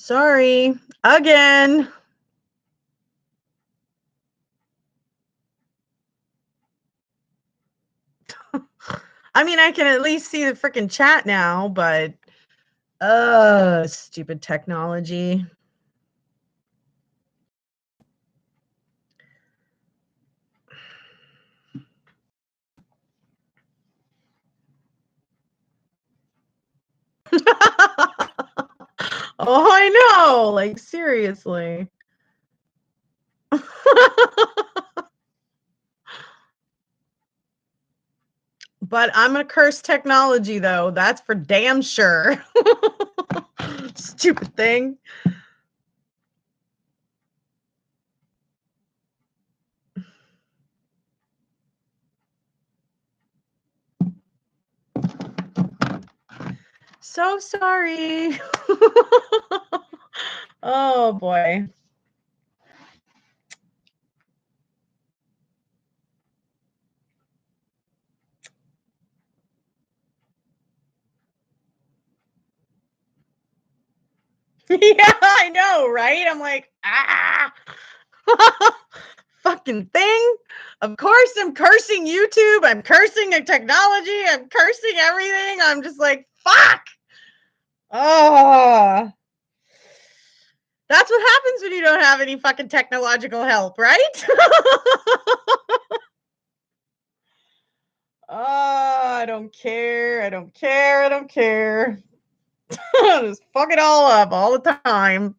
Sorry. Again. I mean, I can at least see the freaking chat now, but stupid technology. Oh, I know. Like, seriously. But I'm gonna curse technology, though. That's for damn sure. Stupid thing. So sorry. Oh, boy. Yeah, I know, right? I'm like, fucking thing. Of course, I'm cursing YouTube. I'm cursing the technology. I'm cursing everything. I'm just like, fuck. Oh, that's what happens when you don't have any fucking technological help, right? Oh, I don't care. I don't care. I don't care. Just fuck it all up all the time.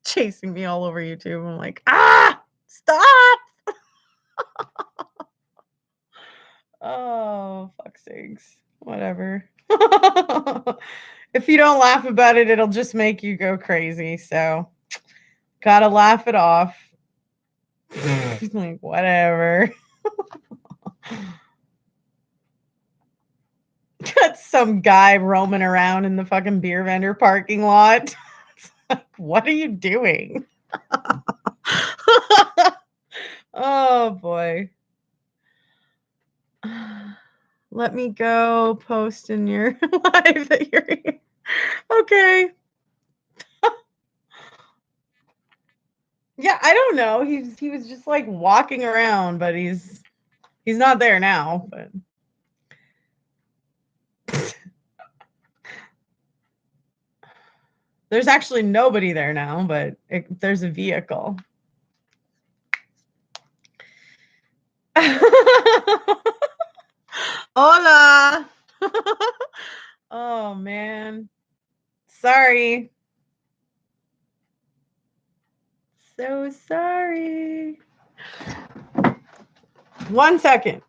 Chasing me all over YouTube. I'm like, stop. Oh, fuck sakes. Whatever. If you don't laugh about it, it'll just make you go crazy. So, gotta laugh it off. Like, whatever. Got some guy roaming around in the fucking beer vendor parking lot. Like, what are you doing? Oh, boy. Let me go post in your live that you're here. Okay. Yeah, I don't know. He was just like walking around, but he's not there now, but there's actually nobody there now, but there's a vehicle. Hola. Oh, man. Sorry. So sorry. 1 second.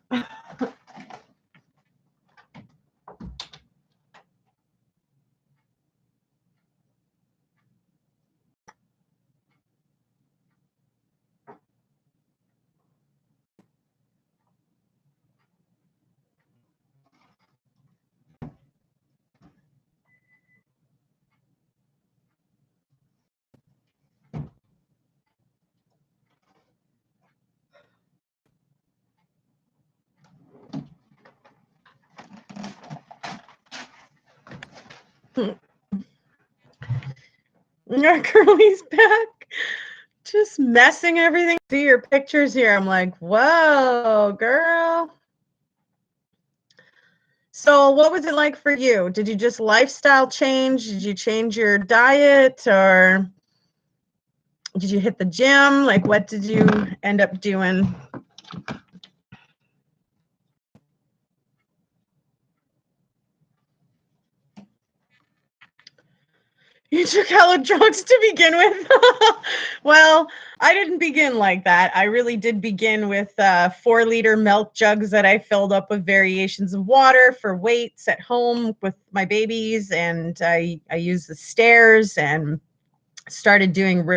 Curly's back. Just messing everything. See your pictures here. I'm like, whoa, girl. So what was it like for you? Did you just lifestyle change? Did you change your diet, or did you hit the gym? Like, what did you end up doing? You took hella drugs to begin with. Well, I didn't begin like that. I really did begin with 4-liter milk jugs that I filled up with variations of water for weights at home with my babies. And I used the stairs and started doing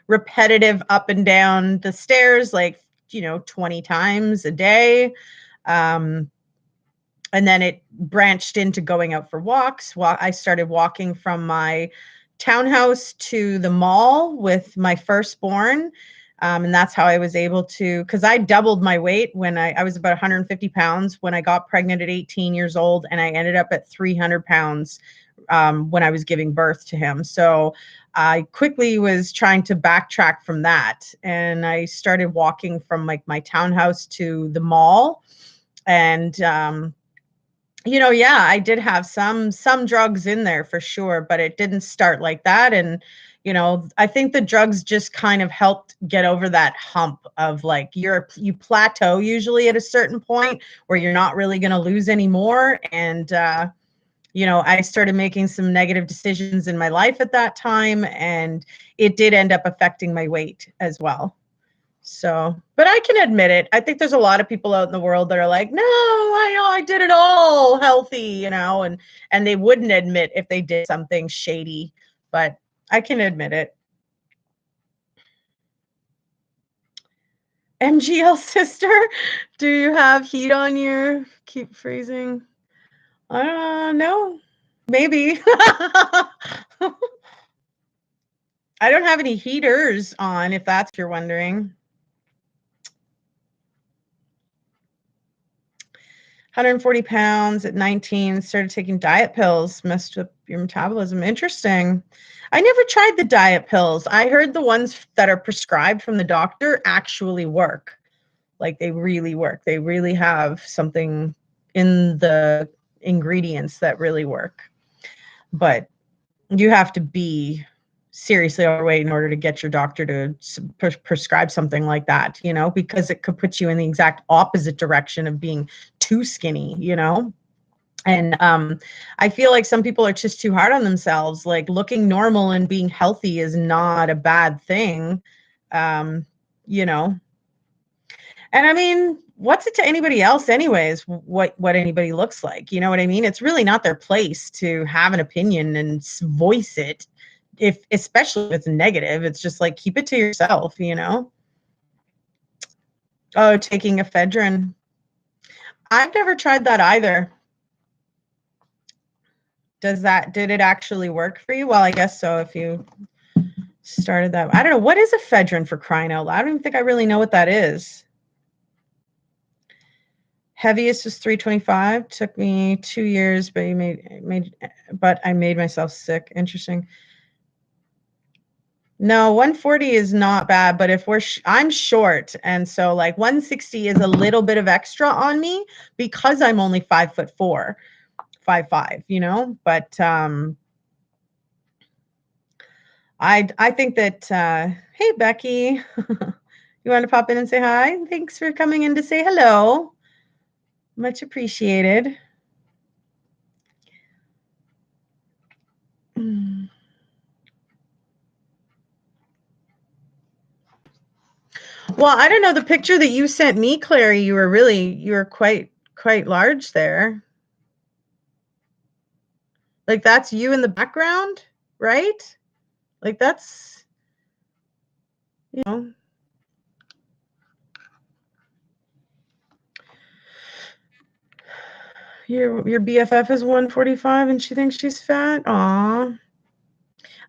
repetitive up and down the stairs, like, 20 times a day. And then it branched into going out for walks. I started walking from my townhouse to the mall with my firstborn. And that's how I was able to, because I doubled my weight when I was about 150 pounds when I got pregnant at 18 years old, and I ended up at 300 pounds when I was giving birth to him. So I quickly was trying to backtrack from that, and I started walking from like my townhouse to the mall. And yeah, I did have some drugs in there for sure, but it didn't start like that. And I think the drugs just kind of helped get over that hump of like you plateau usually at a certain point where you're not really going to lose anymore. And I started making some negative decisions in my life at that time, and it did end up affecting my weight as well. So, but I can admit it. I think there's a lot of people out in the world that are like, "No, I did it all healthy," and they wouldn't admit if they did something shady, but I can admit it. MGL sister, do you have heat on your keep freezing? No. Maybe. I don't have any heaters on, if that's what you're wondering. 140 pounds at 19, started taking diet pills, messed up your metabolism. Interesting. I never tried the diet pills. I heard the ones that are prescribed from the doctor actually work. Like they really work. They really have something in the ingredients that really work. But you have to be seriously overweight in order to get your doctor to prescribe something like that, because it could put you in the exact opposite direction of being too skinny, And I feel like some people are just too hard on themselves. Like looking normal and being healthy is not a bad thing, um, you know. And I mean, what's it to anybody else, anyways? What anybody looks like, you know what I mean? It's really not their place to have an opinion and voice it, especially if it's negative. It's just like keep it to yourself. Oh, taking ephedrine. I've never tried that either. Did it actually work for you? Well, I guess so if you started that. I don't know. What is ephedrine, for crying out loud? I don't even think I really know what that is. Heaviest was 325. Took me 2 years, but I made myself sick. Interesting. No, 140 is not bad, but if I'm short, and so like 160 is a little bit of extra on me because I'm only 5'4", 5'5", but I think that hey Becky, you want to pop in and say hi? Thanks for coming in to say hello. Much appreciated. Well, I don't know, the picture that you sent me, Clary, you were quite large there. Like that's you in the background, right? Like that's, your BFF is 145 and she thinks she's fat. Aw,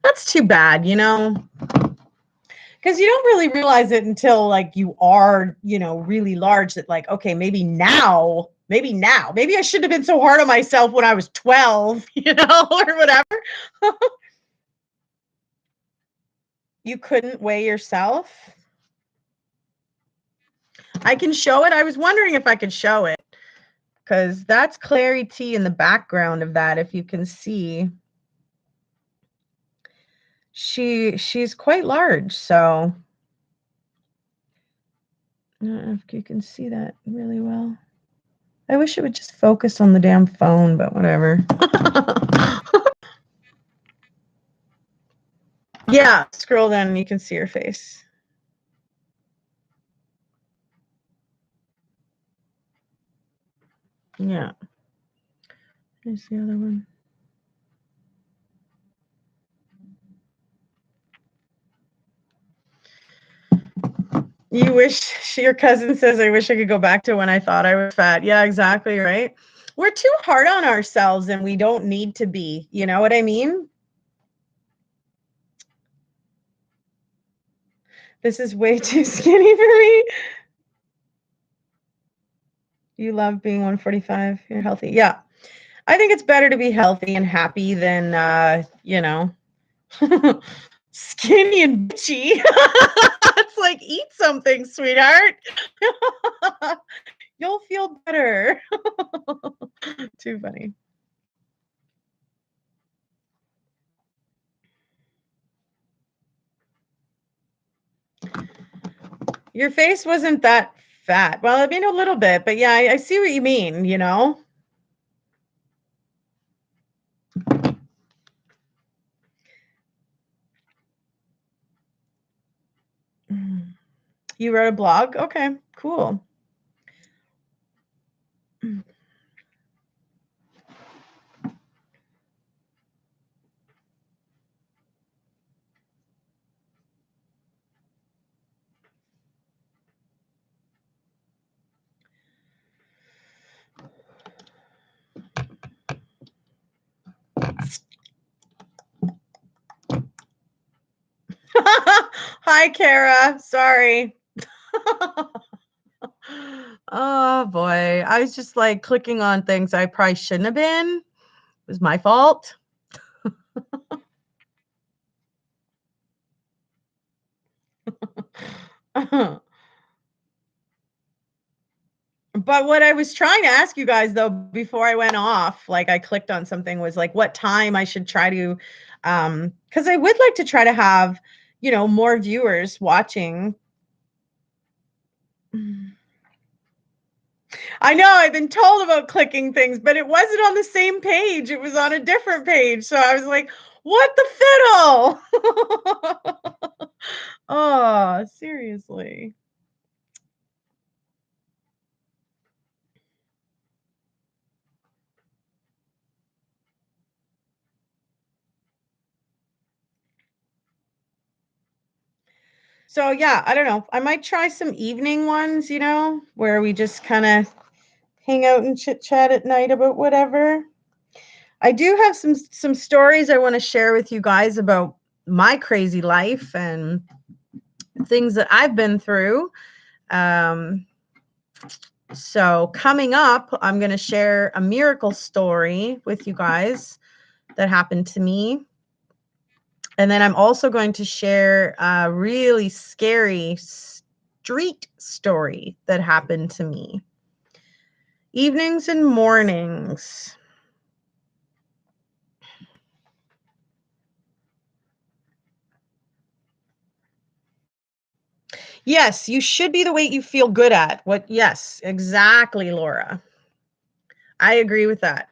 that's too bad, because you don't really realize it until like you are, really large, that like, okay, maybe I shouldn't have been so hard on myself when I was 12, or whatever. You couldn't weigh yourself? I can show it. I was wondering if I could show it, because that's Clary T in the background of that, if you can see. She's quite large, so I don't know if you can see that really well. I wish it would just focus on the damn phone, but whatever. Yeah, scroll down and you can see her face. Yeah. Here's the other one. You wish, your cousin says, I wish I could go back to when I thought I was fat. Yeah, exactly, right? We're too hard on ourselves and we don't need to be. You know what I mean? This is way too skinny for me. You love being 145. You're healthy. Yeah. I think it's better to be healthy and happy than, skinny and bitchy. It's like, eat something, sweetheart. You'll feel better. Too funny. Your face wasn't that fat. Well, I mean, a little bit, but yeah, I see what you mean, you know? Mm. You wrote a blog? Okay, cool. Mm. Hi, Kara. Sorry. Oh boy. I was just like clicking on things I probably shouldn't have been. It was my fault. But what I was trying to ask you guys though before I went off, like I clicked on something was like what time I should try to cuz I would like to try to have, more viewers watching. I know I've been told about clicking things, but it wasn't on the same page. It was on a different page. So I was like, "What the fiddle?" Oh, seriously. So yeah, I don't know. I might try some evening ones, where we just kind of hang out and chit chat at night about whatever. I do have some stories I want to share with you guys about my crazy life and things that I've been through. Um, so coming up, I'm going to share a miracle story with you guys that happened to me. And then I'm also going to share a really scary street story that happened to me. Evenings and mornings. Yes, you should be the weight you feel good at. Yes, exactly, Laura. I agree with that.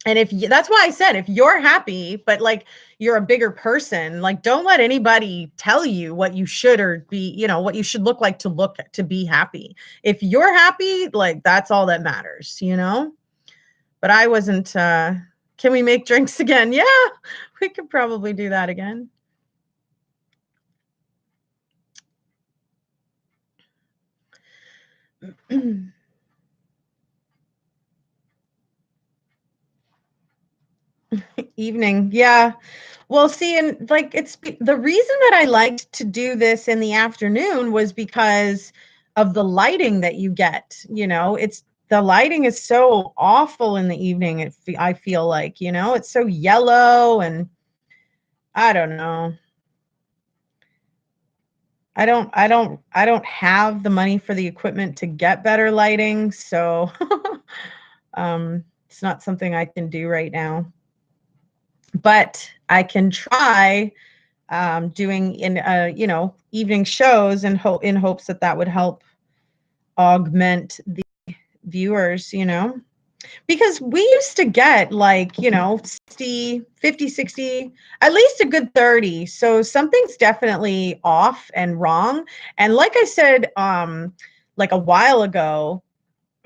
And that's why I said if you're happy, but like you're a bigger person, like don't let anybody tell you what you should or be, what you should look like to be happy. If you're happy, like that's all that matters. But I wasn't can we make drinks again? Yeah, we could probably do that again. Evening. Yeah. Well, see, and like the reason that I liked to do this in the afternoon was because of the lighting that you get. It's the lighting is so awful in the evening. I feel like, it's so yellow and I don't know. I don't have the money for the equipment to get better lighting, so it's not something I can do right now. But I can try doing in evening shows and in hopes that would help augment the viewers. Because we used to get like 60 50 60, at least a good 30, so something's definitely off and wrong. And like I said like a while ago,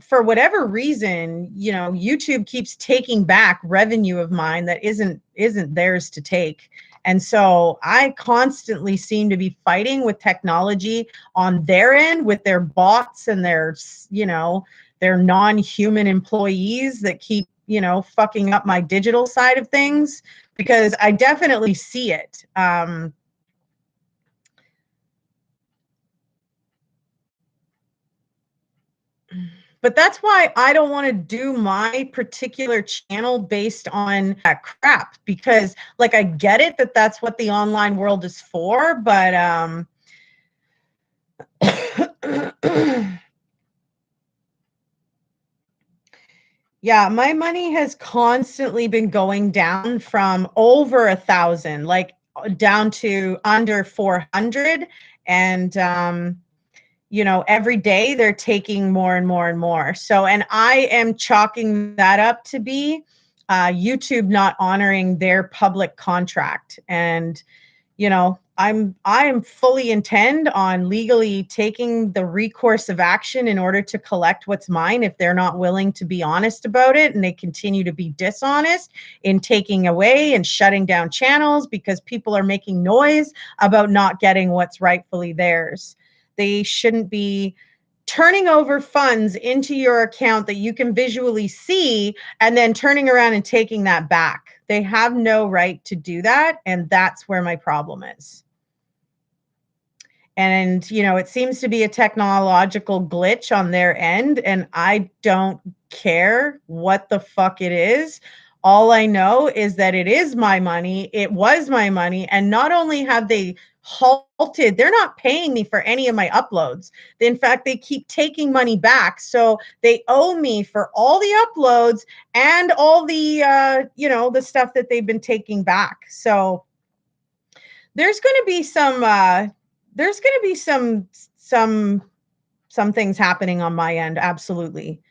for whatever reason, YouTube keeps taking back revenue of mine that isn't theirs to take. And so I constantly seem to be fighting with technology on their end with their bots and their non-human employees that keep, fucking up my digital side of things, because I definitely see it. But that's why I don't want to do my particular channel based on that crap, because like I get it that that's what the online world is for, but yeah, my money has constantly been going down from over 1,000, like down to under 400. And, you know, every day they're taking more and more and more. So, and I am chalking that up to be YouTube not honoring their public contract. And, you know, I am fully intend on legally taking the recourse of action in order to collect what's mine if they're not willing to be honest about it and they continue to be dishonest in taking away and shutting down channels because people are making noise about not getting what's rightfully theirs. They shouldn't be turning over funds into your account that you can visually see and then turning around and taking that back. They have no right to do that, and that's where my problem is. And, you know, it seems to be a technological glitch on their end, and I don't care what the fuck it is. All I know is that it is my money. It was my money. And not only have they halted, they're not paying me for any of my uploads. In fact, they keep taking money back. So they owe me for all the uploads and all the, you know, the stuff that they've been taking back. So there's going to be some things happening on my end, absolutely,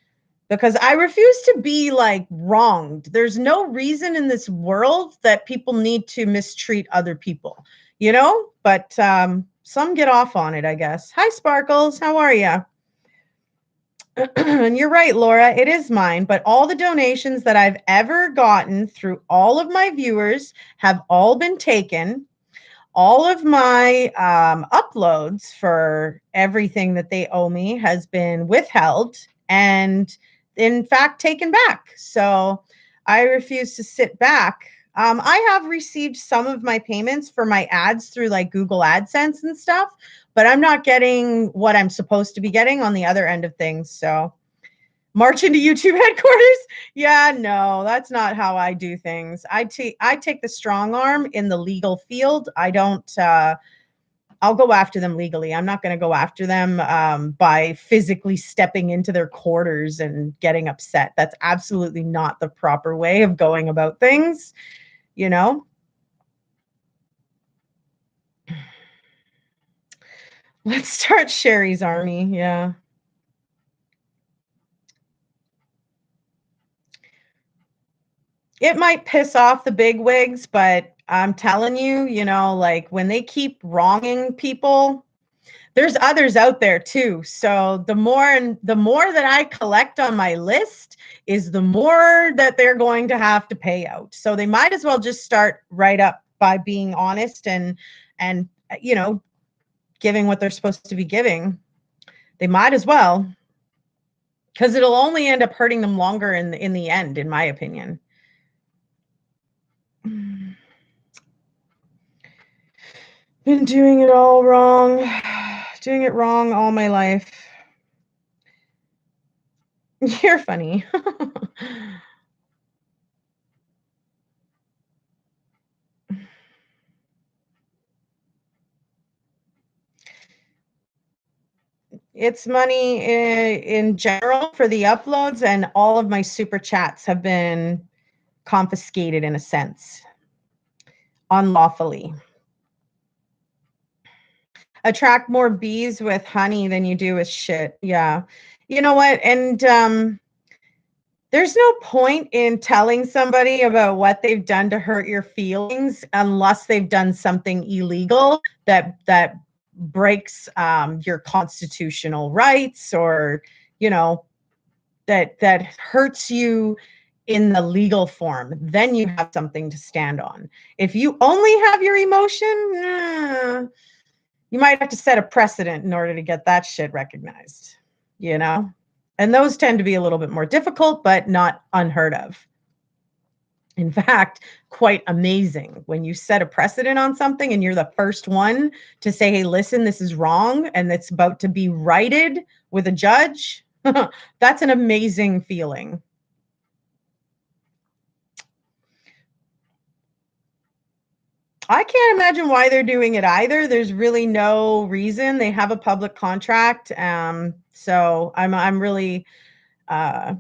because I refuse to be like wronged. There's no reason in this world that people need to mistreat other people, you know, but some get off on it, I guess. Hi Sparkles, how are you? And you're right, Laura, it is mine, but all the donations that I've ever gotten through all of my viewers have all been taken. All of my uploads for everything that they owe me has been withheld and in fact taken back. So I refuse to sit back. I have received some of my payments for my ads through like Google AdSense and stuff, but I'm not getting what I'm supposed to be getting on the other end of things. So march into YouTube headquarters. Yeah, no, that's not how I do things. I take the strong arm in the legal field. I don't I'll go after them legally. I'm not going to go after them by physically stepping into their quarters and getting upset. That's absolutely not the proper way of going about things, you know? Let's start Sherry's army. Yeah. It might piss off the big wigs, but I'm telling you, you know, like when they keep wronging people, there's others out there too. So the more that I collect on my list is the more that they're going to have to pay out. So they might as well just start right up by being honest and you know, giving what they're supposed to be giving. They might as well, because it'll only end up hurting them longer in the end, in my opinion. Been doing it all wrong. Doing it wrong all my life. You're funny. It's money in general for the uploads, and all of my super chats have been confiscated in a sense, unlawfully. Attract more bees with honey than you do with shit. Yeah. You know what? And there's no point in telling somebody about what they've done to hurt your feelings unless they've done something illegal that breaks your constitutional rights, or you know, that hurts you in the legal form. Then you have something to stand on. If you only have your emotion, you might have to set a precedent in order to get that shit recognized, you know? And those tend to be a little bit more difficult, but not unheard of. In fact, quite amazing when you set a precedent on something and you're the first one to say, hey, listen, this is wrong, and it's about to be righted with a judge. That's an amazing feeling. I can't imagine why they're doing it either. There's really no reason. They have a public contract. So I'm really uh,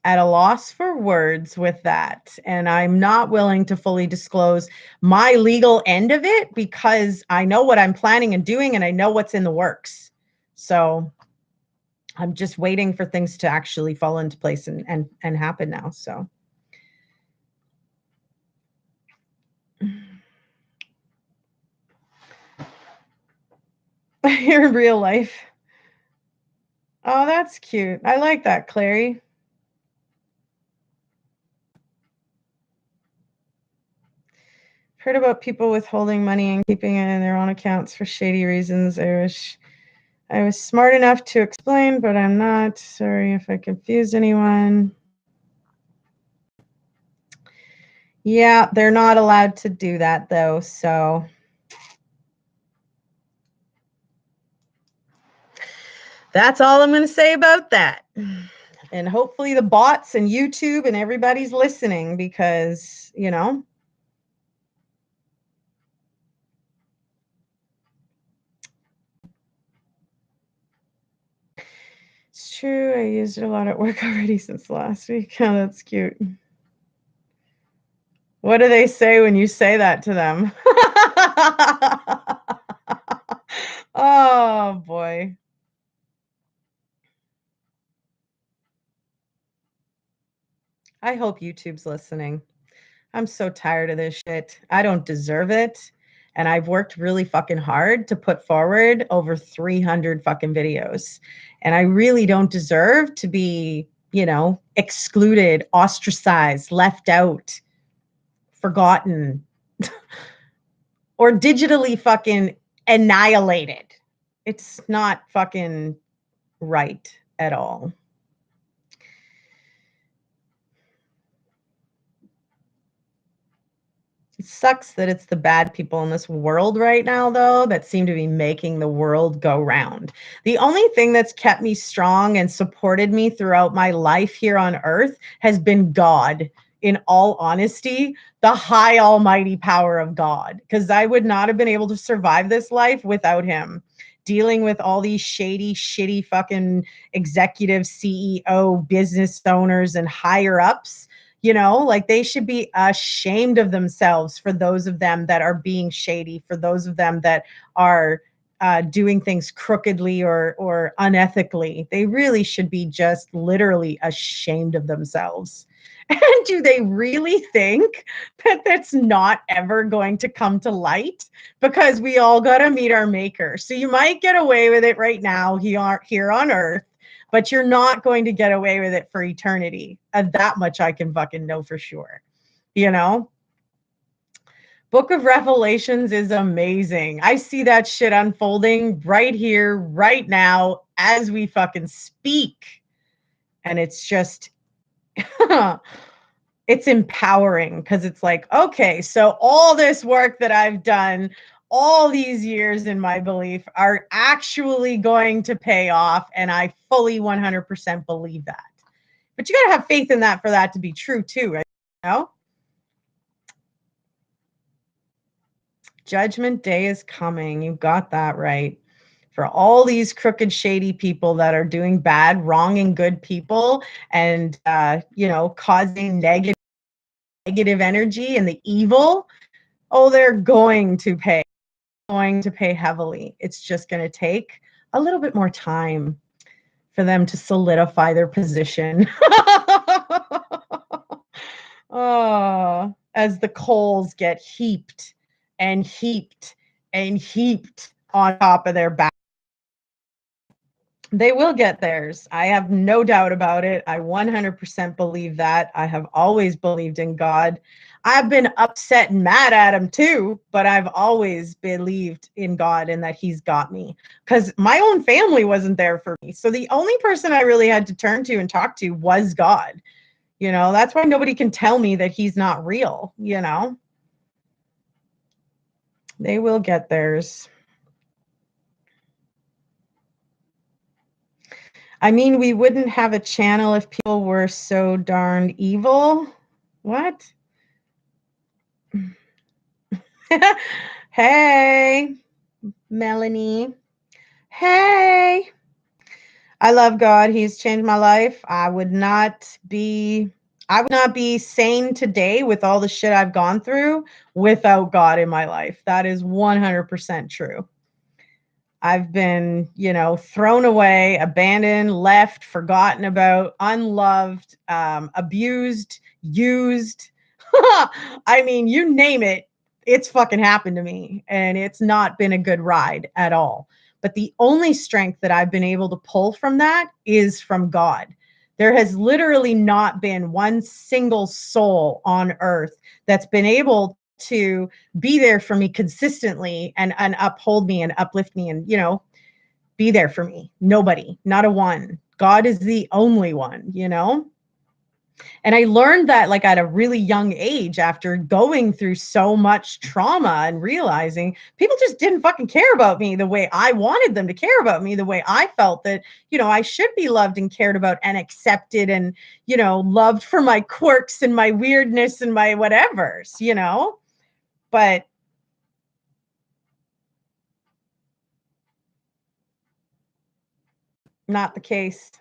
at a loss for words with that. And I'm not willing to fully disclose my legal end of it because I know what I'm planning and doing and I know what's in the works. So I'm just waiting for things to actually fall into place and happen now. So you're in real life. Oh, that's cute. I like that, Clary. Heard about people withholding money and keeping it in their own accounts for shady reasons. I wish I was smart enough to explain, but I'm not. Sorry if I confused anyone. Yeah, they're not allowed to do that though, so that's all I'm going to say about that. And hopefully the bots and YouTube and everybody's listening because, it's true. I used it a lot at work already since last week. Oh, that's cute. What do they say when you say that to them? Oh, boy. I hope YouTube's listening. I'm so tired of this shit. I don't deserve it. And I've worked really fucking hard to put forward over 300 fucking videos. And I really don't deserve to be, excluded, ostracized, left out, forgotten, or digitally fucking annihilated. It's not fucking right at all. It sucks that it's the bad people in this world right now, though, that seem to be making the world go round. The only thing that's kept me strong and supported me throughout my life here on earth has been God. In all honesty, the high almighty power of God, because I would not have been able to survive this life without him. Dealing with all these shady, shitty fucking executive CEO business owners and higher ups, like they should be ashamed of themselves for those of them that are being shady, for those of them that are doing things crookedly or unethically. They really should be just literally ashamed of themselves. And do they really think that that's not ever going to come to light? Because we all got to meet our maker. So you might get away with it right now here on earth, but you're not going to get away with it for eternity. And that much I can fucking know for sure. You know? Book of Revelations is amazing. I see that shit unfolding right here, right now, as we fucking speak. And it's just, it's empowering because it's like, okay, so all this work that I've done all these years in my belief are actually going to pay off. And I fully 100% believe that. But you got to have faith in that for that to be true too, right? Judgment Day is coming. You got that right. For all these crooked, shady people that are doing bad, wronging good people, and causing negative energy and the evil. Oh, they're going to pay heavily. It's just going to take a little bit more time for them to solidify their position. Oh, as the coals get heaped and heaped and heaped on top of their back. They will get theirs. I have no doubt about it. I 100% believe that. I have always believed in God. I've been upset and mad at him too, but I've always believed in God and that he's got me because my own family wasn't there for me. So the only person I really had to turn to and talk to was God. That's why nobody can tell me that he's not real. They will get theirs. I mean, we wouldn't have a channel if people were so darned evil. What? Hey, Melanie. Hey. I love God. He's changed my life. I would not be sane today with all the shit I've gone through without God in my life. That is 100% true. I've been, thrown away, abandoned, left, forgotten about, unloved, abused, used. I mean, you name it, it's fucking happened to me. And it's not been a good ride at all. But the only strength that I've been able to pull from that is from God. There has literally not been one single soul on earth that's been able to be there for me consistently and uphold me and uplift me and be there for me. Nobody, not a one. God is the only one. And I learned that like at a really young age after going through so much trauma and realizing people just didn't fucking care about me the way I wanted them to care about me, the way I felt that I should be loved and cared about and accepted and loved for my quirks and my weirdness and my whatevers. But not the case.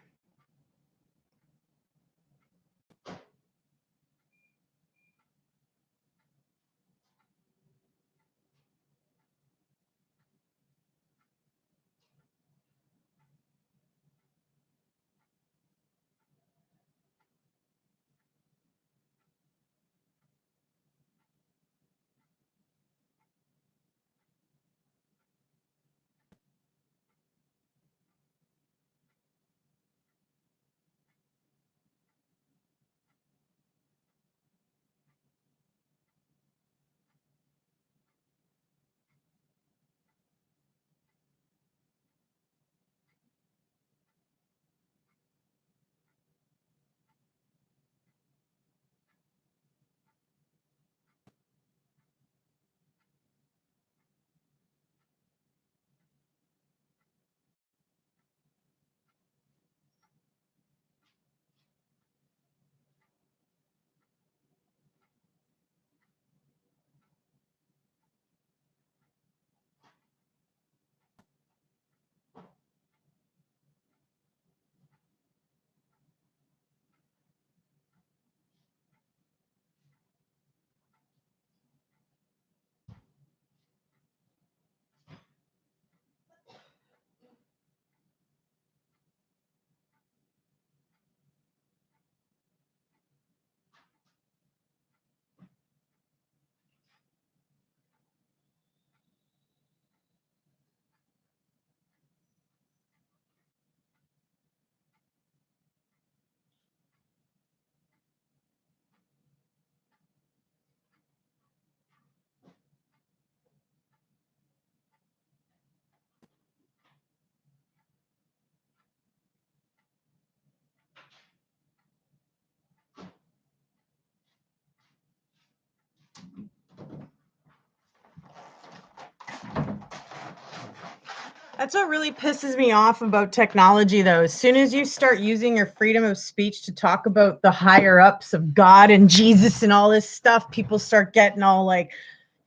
That's what really pisses me off about technology, though. As soon as you start using your freedom of speech to talk about the higher ups of God and Jesus and all this stuff, people start getting all like,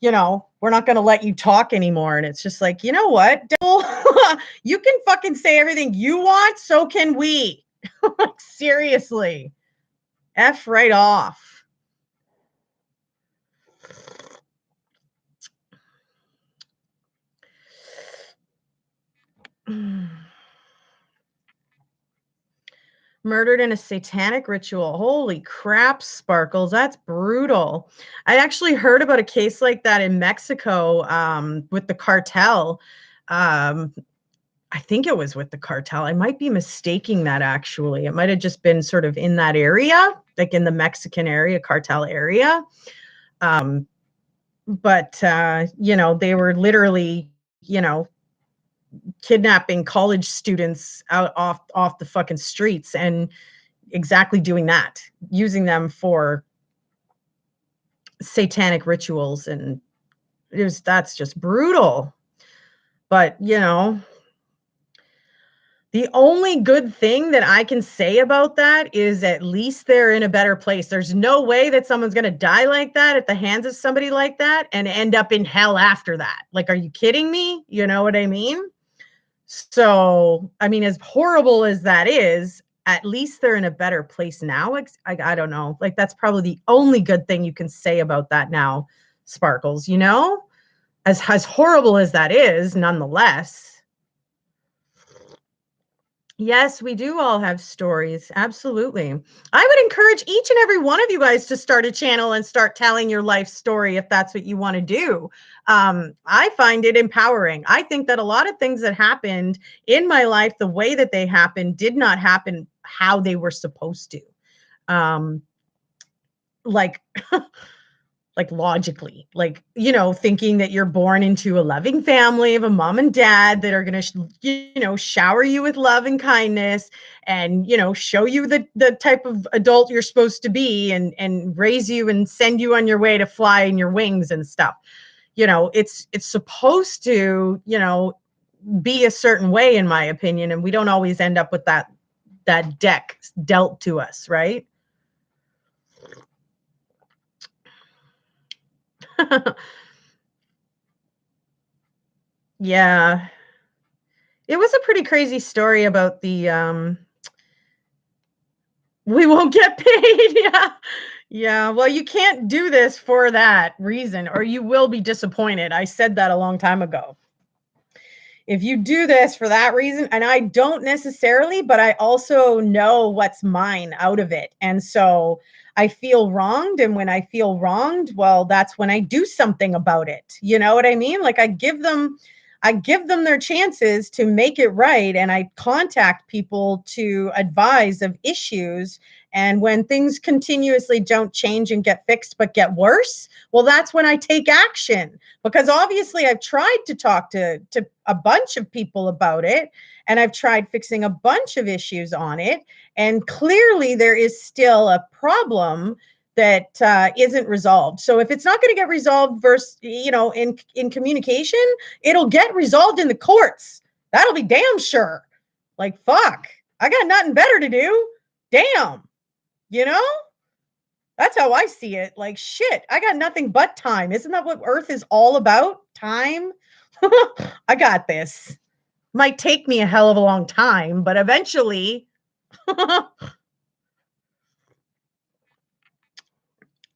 we're not going to let you talk anymore. And it's just like, you know what, Dole? You can fucking say everything you want. So can we. Like, seriously. F right off. Murdered in a satanic ritual. Holy crap, Sparkles. That's brutal. I actually heard about a case like that in Mexico with the cartel. Um, I think it was with the cartel. I might be mistaking that actually. It might have just been sort of in that area, like in the Mexican area, cartel area. Um, but they were literally, you know, kidnapping college students out off the fucking streets and exactly doing that, using them for satanic rituals. And that's just brutal. But The only good thing that I can say about that is at least they're in a better place. There's no way that someone's gonna die like that at the hands of somebody like that and end up in hell after that. Like, are you kidding me? You know what I mean? So, I mean, as horrible as that is, at least they're in a better place now. I don't know. Like, that's probably the only good thing you can say about that now, Sparkles, you know? As horrible as that is, nonetheless. Yes, we do all have stories. Absolutely. I would encourage each and every one of you guys to start a channel and start telling your life story if that's what you want to do. I find it empowering. I think that a lot of things that happened in my life, the way that they happened, did not happen how they were supposed to. Um, like like logically, like, thinking that you're born into a loving family of a mom and dad that are going to shower you with love and kindness, and show you the type of adult you're supposed to be, and raise you and send you on your way to fly in your wings and stuff. It's supposed to be a certain way, in my opinion, and we don't always end up with that deck dealt to us, right? Yeah. It was a pretty crazy story about the, we won't get paid. Yeah. Yeah. Well, you can't do this for that reason, or you will be disappointed. I said that a long time ago. If you do this for that reason, and I don't necessarily, but I also know what's mine out of it. And so I feel wronged. And when I feel wronged, well, that's when I do something about it. You know what I mean? Like, I give them their chances to make it right, and I contact people to advise of issues. And when things continuously don't change and get fixed but get worse, well, that's when I take action, because obviously I've tried to talk to a bunch of people about it, and I've tried fixing a bunch of issues on it, and clearly there is still a problem that isn't resolved. So if it's not going to get resolved versus in communication, it'll get resolved in the courts. That'll be damn sure. Like, fuck, I got nothing better to do. Damn, you know? That's how I see it. Like, shit, I got nothing but time. Isn't that what Earth is all about? Time? I got this. Might take me a hell of a long time, but eventually.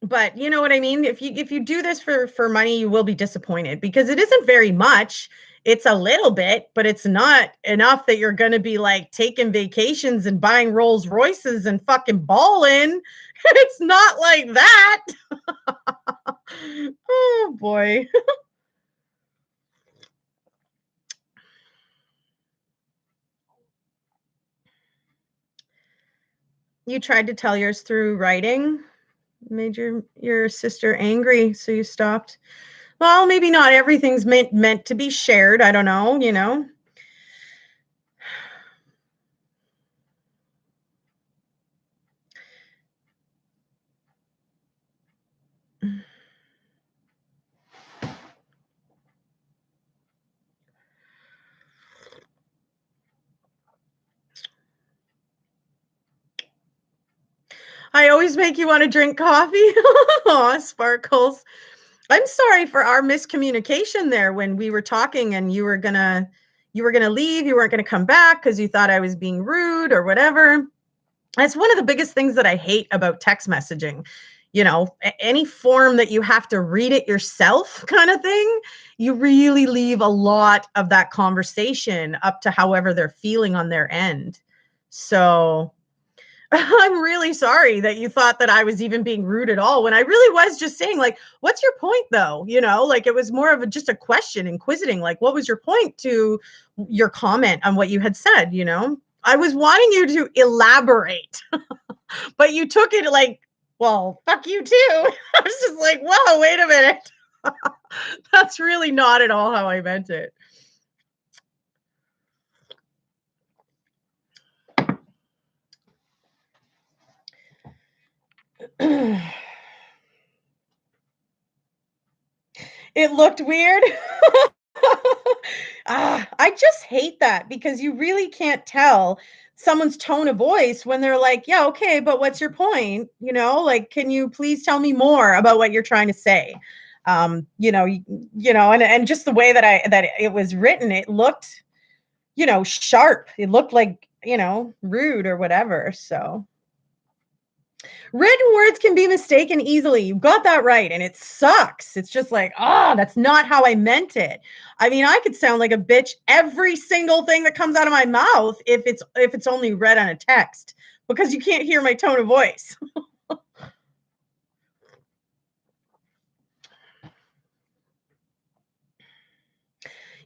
But you know what I mean? If you do this for money, you will be disappointed, because it isn't very much. It's a little bit, but it's not enough that you're going to be like taking vacations and buying Rolls Royces and fucking balling. It's not like that. Oh boy. You tried to tell yours through writing, made your sister angry, so you stopped. Well, maybe not everything's meant to be shared. I don't know. I always make you want to drink coffee. Aw, Sparkles. I'm sorry for our miscommunication there when we were talking, and you were gonna leave, you weren't gonna come back because you thought I was being rude or whatever. That's one of the biggest things that I hate about text messaging. Any form that you have to read it yourself, kind of thing, you really leave a lot of that conversation up to however they're feeling on their end. So I'm really sorry that you thought that I was even being rude at all, when I really was just saying, like, what's your point though? Like, it was more of just a question, inquisiting, like, what was your point to your comment on what you had said? I was wanting you to elaborate, but you took it like, well, fuck you too. I was just like, whoa, wait a minute. That's really not at all how I meant it. It looked weird. I just hate that because you really can't tell someone's tone of voice when they're like, "Yeah, okay, but what's your point?" Like, "Can you please tell me more about what you're trying to say?" And just the way that it was written, it looked, sharp. It looked like, rude or whatever. So written words can be mistaken easily. You got that right. And it sucks. It's just like, that's not how I meant it. I mean, I could sound like a bitch every single thing that comes out of my mouth if it's only read on a text because you can't hear my tone of voice.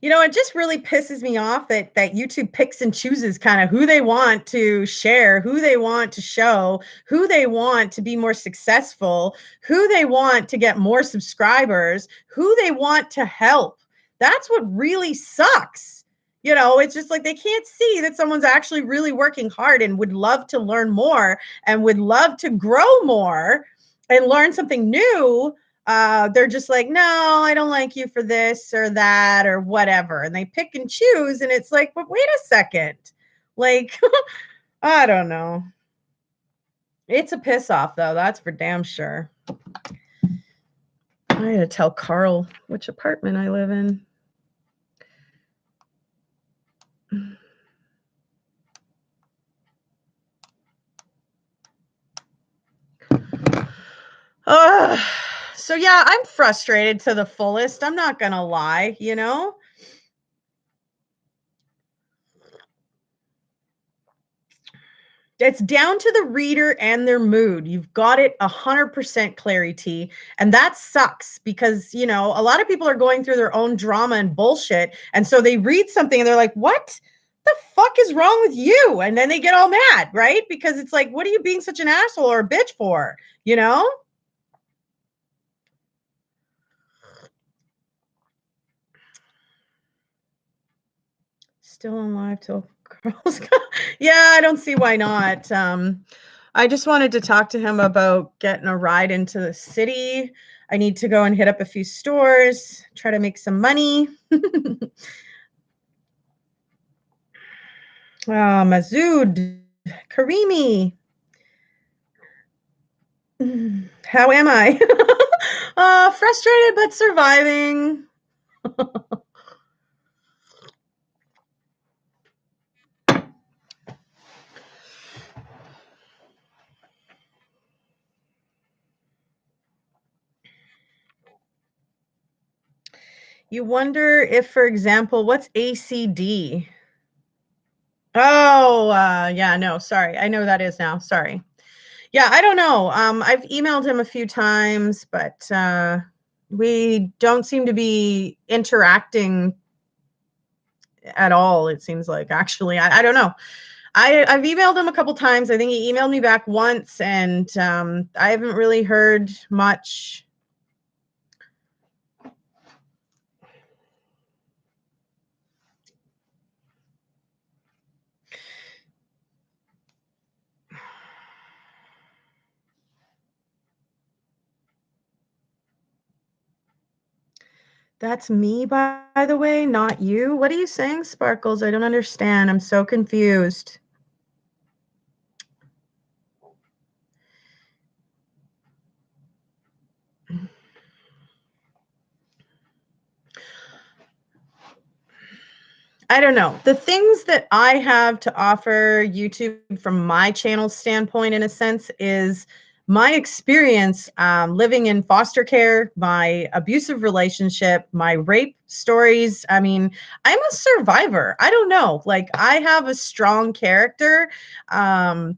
It just really pisses me off that YouTube picks and chooses kind of who they want to share, who they want to show, who they want to be more successful, who they want to get more subscribers, who they want to help. That's what really sucks. It's just like they can't see that someone's actually really working hard and would love to learn more and would love to grow more and learn something new. They're just like, no, I don't like you for this or that or whatever. And they pick and choose. And it's like, but wait a second. Like, I don't know. It's a piss off, though. That's for damn sure. I had to tell Carl which apartment I live in. So yeah, I'm frustrated to the fullest. I'm not going to lie, It's down to the reader and their mood. You've got it 100% clarity. And that sucks because, a lot of people are going through their own drama and bullshit. And so they read something and they're like, what the fuck is wrong with you? And then they get all mad, right? Because it's like, what are you being such an asshole or a bitch for? Still on live till Carl's yeah, I don't see why not. I just wanted to talk to him about getting a ride into the city. I need to go and hit up a few stores, try to make some money. Mazood, Karimi. How am I? Frustrated but surviving. You wonder if, for example, what's ACD? Oh, yeah, no, sorry. I know that is now. Sorry. Yeah, I don't know. I've emailed him a few times, but we don't seem to be interacting at all, it seems like, actually. I don't know. I've emailed him a couple times. I think he emailed me back once, and I haven't really heard much. That's me, by the way, not you. What are you saying, Sparkles? I don't understand. I'm so confused. I don't know. The things that I have to offer YouTube from my channel standpoint, in a sense, is my experience living in foster care, my abusive relationship, my rape stories. I mean, I'm a survivor. I don't know. Like, I have a strong character. I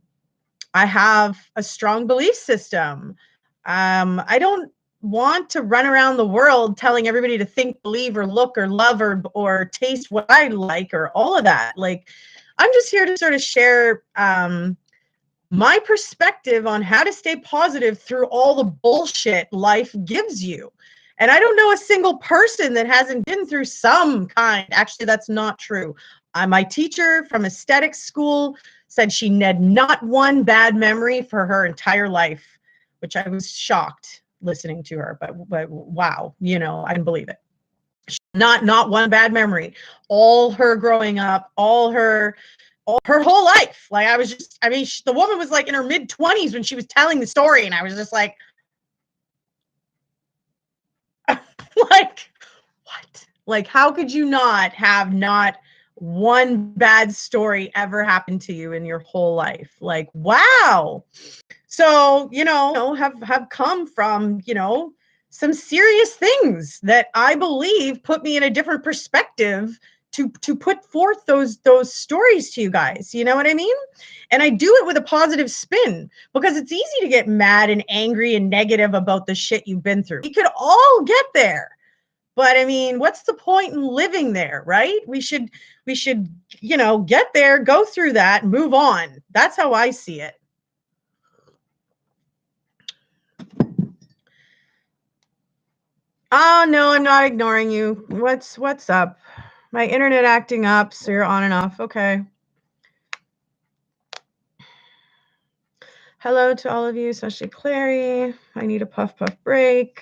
have a strong belief system. I don't want to run around the world telling everybody to think, believe, or look, or love, or taste what I like, or all of that. Like, I'm just here to sort of share my perspective on how to stay positive through all the bullshit life gives you. And I don't know a single person that hasn't been through some kind. Actually, that's not true. My teacher from aesthetics school said she had not one bad memory for her entire life, which I was shocked listening to her. But wow, I didn't believe it. Not one bad memory. All her growing up, all her whole life. Like the woman was like in her mid-20s when she was telling the story, and I was just like, like, what? Like, how could you not have not one bad story ever happen to you in your whole life? Like, wow. So, have come from, some serious things that I believe put me in a different perspective to put forth those stories to you guys. You know what I mean? And I do it with a positive spin because it's easy to get mad and angry and negative about the shit you've been through. We could all get there. But I mean, what's the point in living there, right? We should, get there, go through that, move on. That's how I see it. Oh, no, I'm not ignoring you. What's up? My internet acting up, so you're on and off. Okay. Hello to all of you, especially Clary. I need a puff break.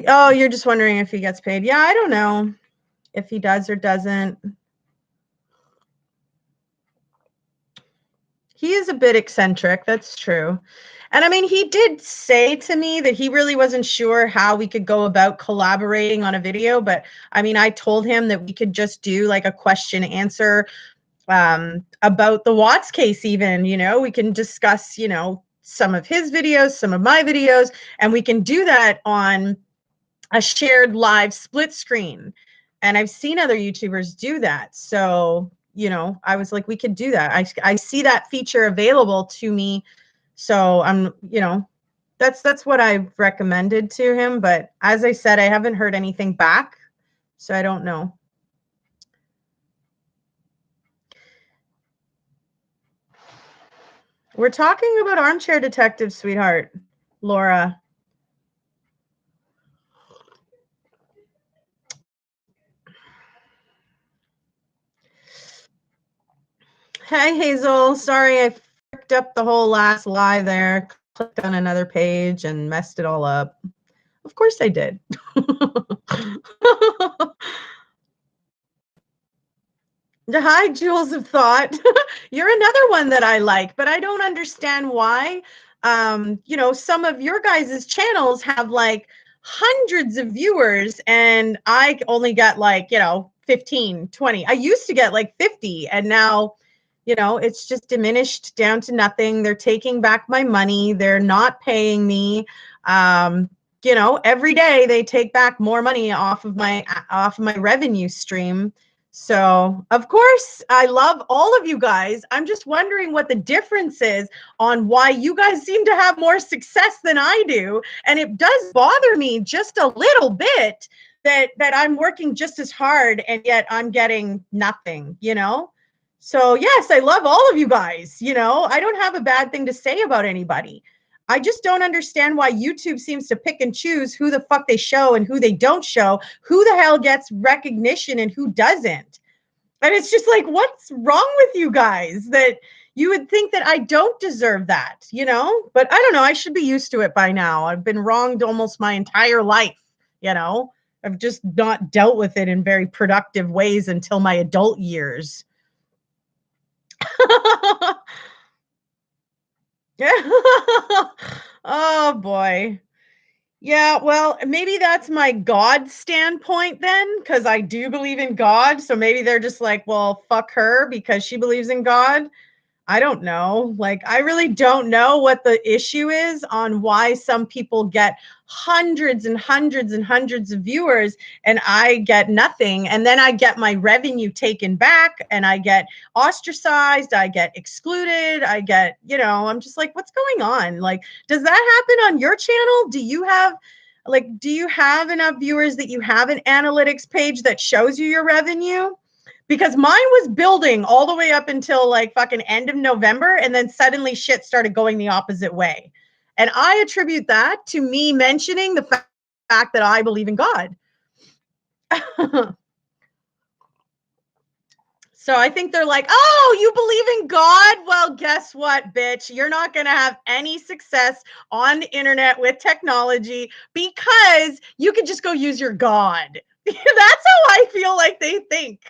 Oh, you're just wondering if he gets paid. Yeah, I don't know if he does or doesn't. He is a bit eccentric, that's true. And I mean, he did say to me that he really wasn't sure how we could go about collaborating on a video, but I mean, I told him that we could just do like a question answer about the Watts case even, we can discuss, some of his videos, some of my videos, and we can do that on a shared live split screen. And I've seen other YouTubers do that. So, I was like, we could do that. I see that feature available to me. So I'm, that's what I've recommended to him. But as I said, I haven't heard anything back. So I don't know. We're talking about Armchair Detective, sweetheart, Laura. Hey, Hazel. Sorry, I fricked up the whole last live there. Clicked on another page and messed it all up. Of course I did. Hi, Jewels of Thought. You're another one that I like, but I don't understand why. Some of your guys' channels have like hundreds of viewers, and I only got like, 15, 20. I used to get like 50, and now, it's just diminished down to nothing. They're taking back my money. They're not paying me. Every day they take back more money off of my revenue stream. So, of course, I love all of you guys. I'm just wondering what the difference is on why you guys seem to have more success than I do. And it does bother me just a little bit that I'm working just as hard and yet I'm getting nothing, So, yes, I love all of you guys, I don't have a bad thing to say about anybody. I just don't understand why YouTube seems to pick and choose who the fuck they show and who they don't show, who the hell gets recognition and who doesn't. And it's just like, what's wrong with you guys that you would think that I don't deserve that, But I don't know. I should be used to it by now. I've been wronged almost my entire life, I've just not dealt with it in very productive ways until my adult years. Oh boy. Yeah, well, maybe that's my God standpoint then, because I do believe in God. So maybe they're just like, well, fuck her because she believes in God. I don't know. Like, I really don't know what the issue is on why some people get hundreds and hundreds and hundreds of viewers and I get nothing. And then I get my revenue taken back and I get ostracized. I get excluded. I get, I'm just like, what's going on? Like, does that happen on your channel? Do you have enough viewers that you have an analytics page that shows you your revenue? Because mine was building all the way up until like fucking end of November, and then suddenly shit started going the opposite way. And I attribute that to me mentioning the fact that I believe in God. So I think they're like, oh, you believe in God? Well, guess what, bitch? You're not going to have any success on the internet with technology because you could just go use your God. That's how I feel like they think.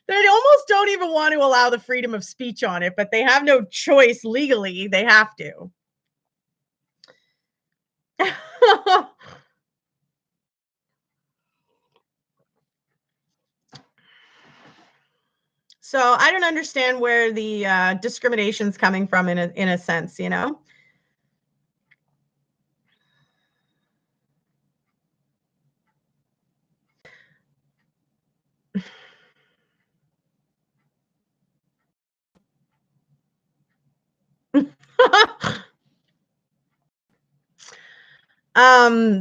They almost don't even want to allow the freedom of speech on it, but they have no choice legally. They have to. So I don't understand where the discrimination's coming from in a sense, you know?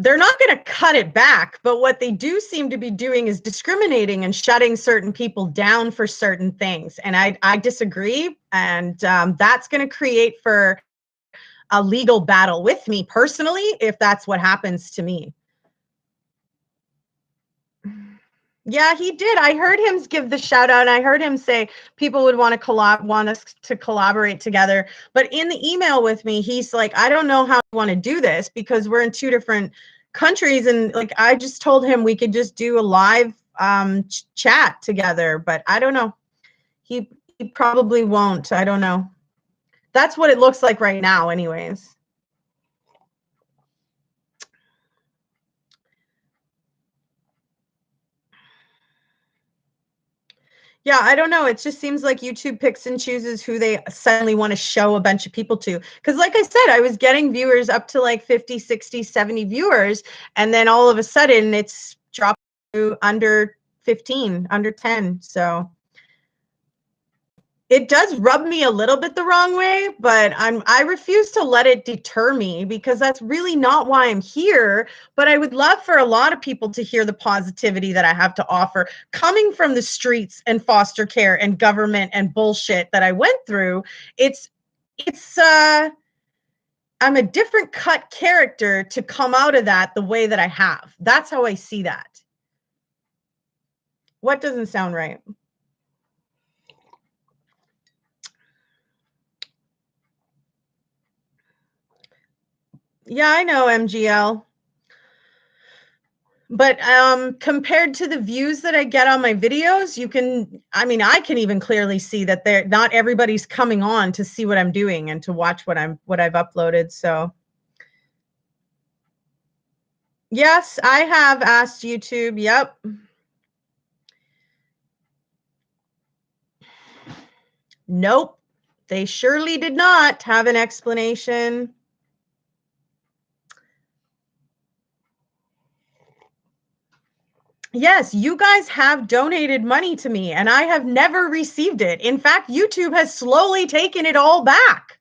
They're not going to cut it back, but what they do seem to be doing is discriminating and shutting certain people down for certain things. And I disagree. And that's going to create for a legal battle with me personally, if that's what happens to me. Yeah, he did. I heard him give the shout out. I heard him say people would want us to collaborate together. But in the email with me, he's like, I don't know how I want to do this because we're in two different countries. And like, I just told him we could just do a live chat together. But I don't know. He probably won't. I don't know. That's what it looks like right now, anyways. Yeah, I don't know. It just seems like YouTube picks and chooses who they suddenly want to show a bunch of people to. Because like I said, I was getting viewers up to like 50, 60, 70 viewers. And then all of a sudden it's dropped to under 15, under 10. So it does rub me a little bit the wrong way, but I refuse to let it deter me because that's really not why I'm here. But I would love for a lot of people to hear the positivity that I have to offer coming from the streets and foster care and government and bullshit that I went through. It's I'm a different cut character to come out of that the way that I have. That's how I see that. What doesn't sound right? Yeah, I know, MGL. But compared to the views that I get on my videos, I can even clearly see that not everybody's coming on to see what I'm doing and to watch what I've uploaded. So yes, I have asked YouTube. Yep. Nope. They surely did not have an explanation. Yes, you guys have donated money to me and I have never received it. In fact, YouTube has slowly taken it all back.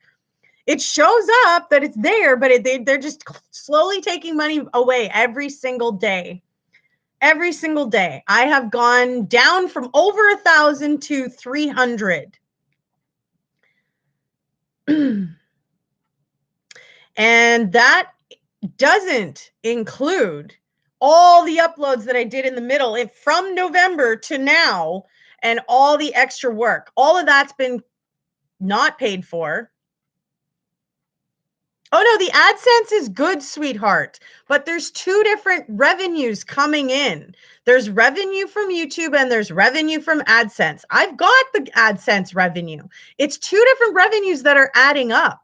It shows up that it's there, but they're just slowly taking money away every single day. Every single day. I have gone down from over 1,000 to 300. And that doesn't include all the uploads that I did in the middle from November to now and all the extra work. All of that's been not paid for. Oh no, the AdSense is good, sweetheart. But there's two different revenues coming in. There's revenue from YouTube and there's revenue from AdSense. I've got the AdSense revenue. It's two different revenues that are adding up.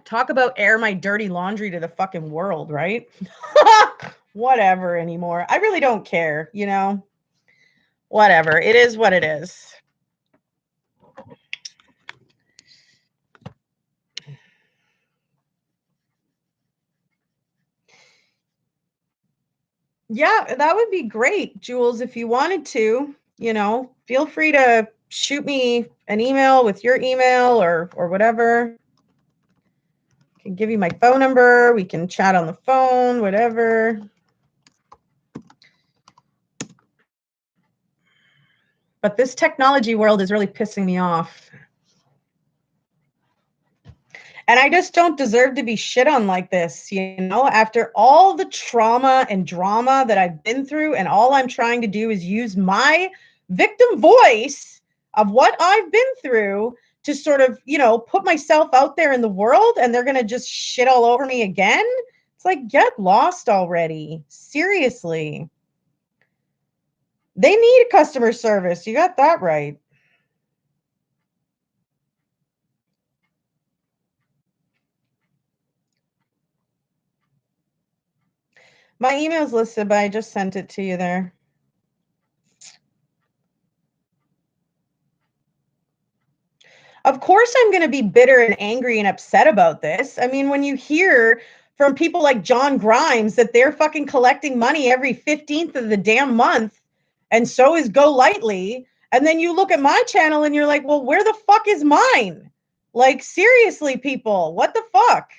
Talk about air my dirty laundry to the fucking world, right? Whatever anymore. I really don't care, you know? Whatever. It is what it is. Yeah, that would be great, Jules, if you wanted to, feel free to shoot me an email with your email or whatever. I can give you my phone number. We can chat on the phone, whatever. But this technology world is really pissing me off. And I just don't deserve to be shit on like this, you know, after all the trauma and drama that I've been through, and all I'm trying to do is use my victim voice of what I've been through to sort of, you know, put myself out there in the world, and they're going to just shit all over me again. It's like, get lost already. Seriously. They need customer service. You got that right. My email's listed, but I just sent it to you there. Of course, I'm going to be bitter and angry and upset about this. I mean, when you hear from people like John Grimes that they're fucking collecting money every 15th of the damn month, and so is Go Lightly, and then you look at my channel and you're like, well, where the fuck is mine? Like, seriously, people, what the fuck?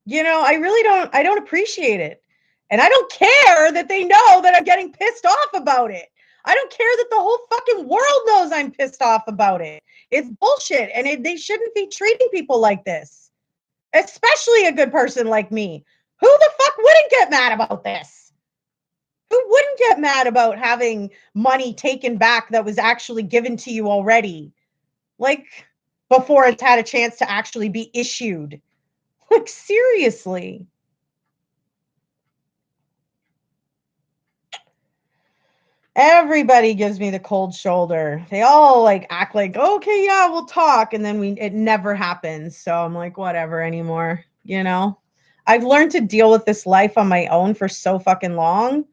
You know, I don't appreciate it. And I don't care that they know that I'm getting pissed off about it. I don't care that the whole fucking world knows I'm pissed off about it. It's bullshit. And they shouldn't be treating people like this, especially a good person like me. Who the fuck wouldn't get mad about this? Who wouldn't get mad about having money taken back that was actually given to you already? Like, before it's had a chance to actually be issued. Like, seriously. Everybody gives me the cold shoulder. They all like act like, okay, yeah, we'll talk. And then it never happens. So I'm like, whatever anymore. You know, I've learned to deal with this life on my own for so fucking long.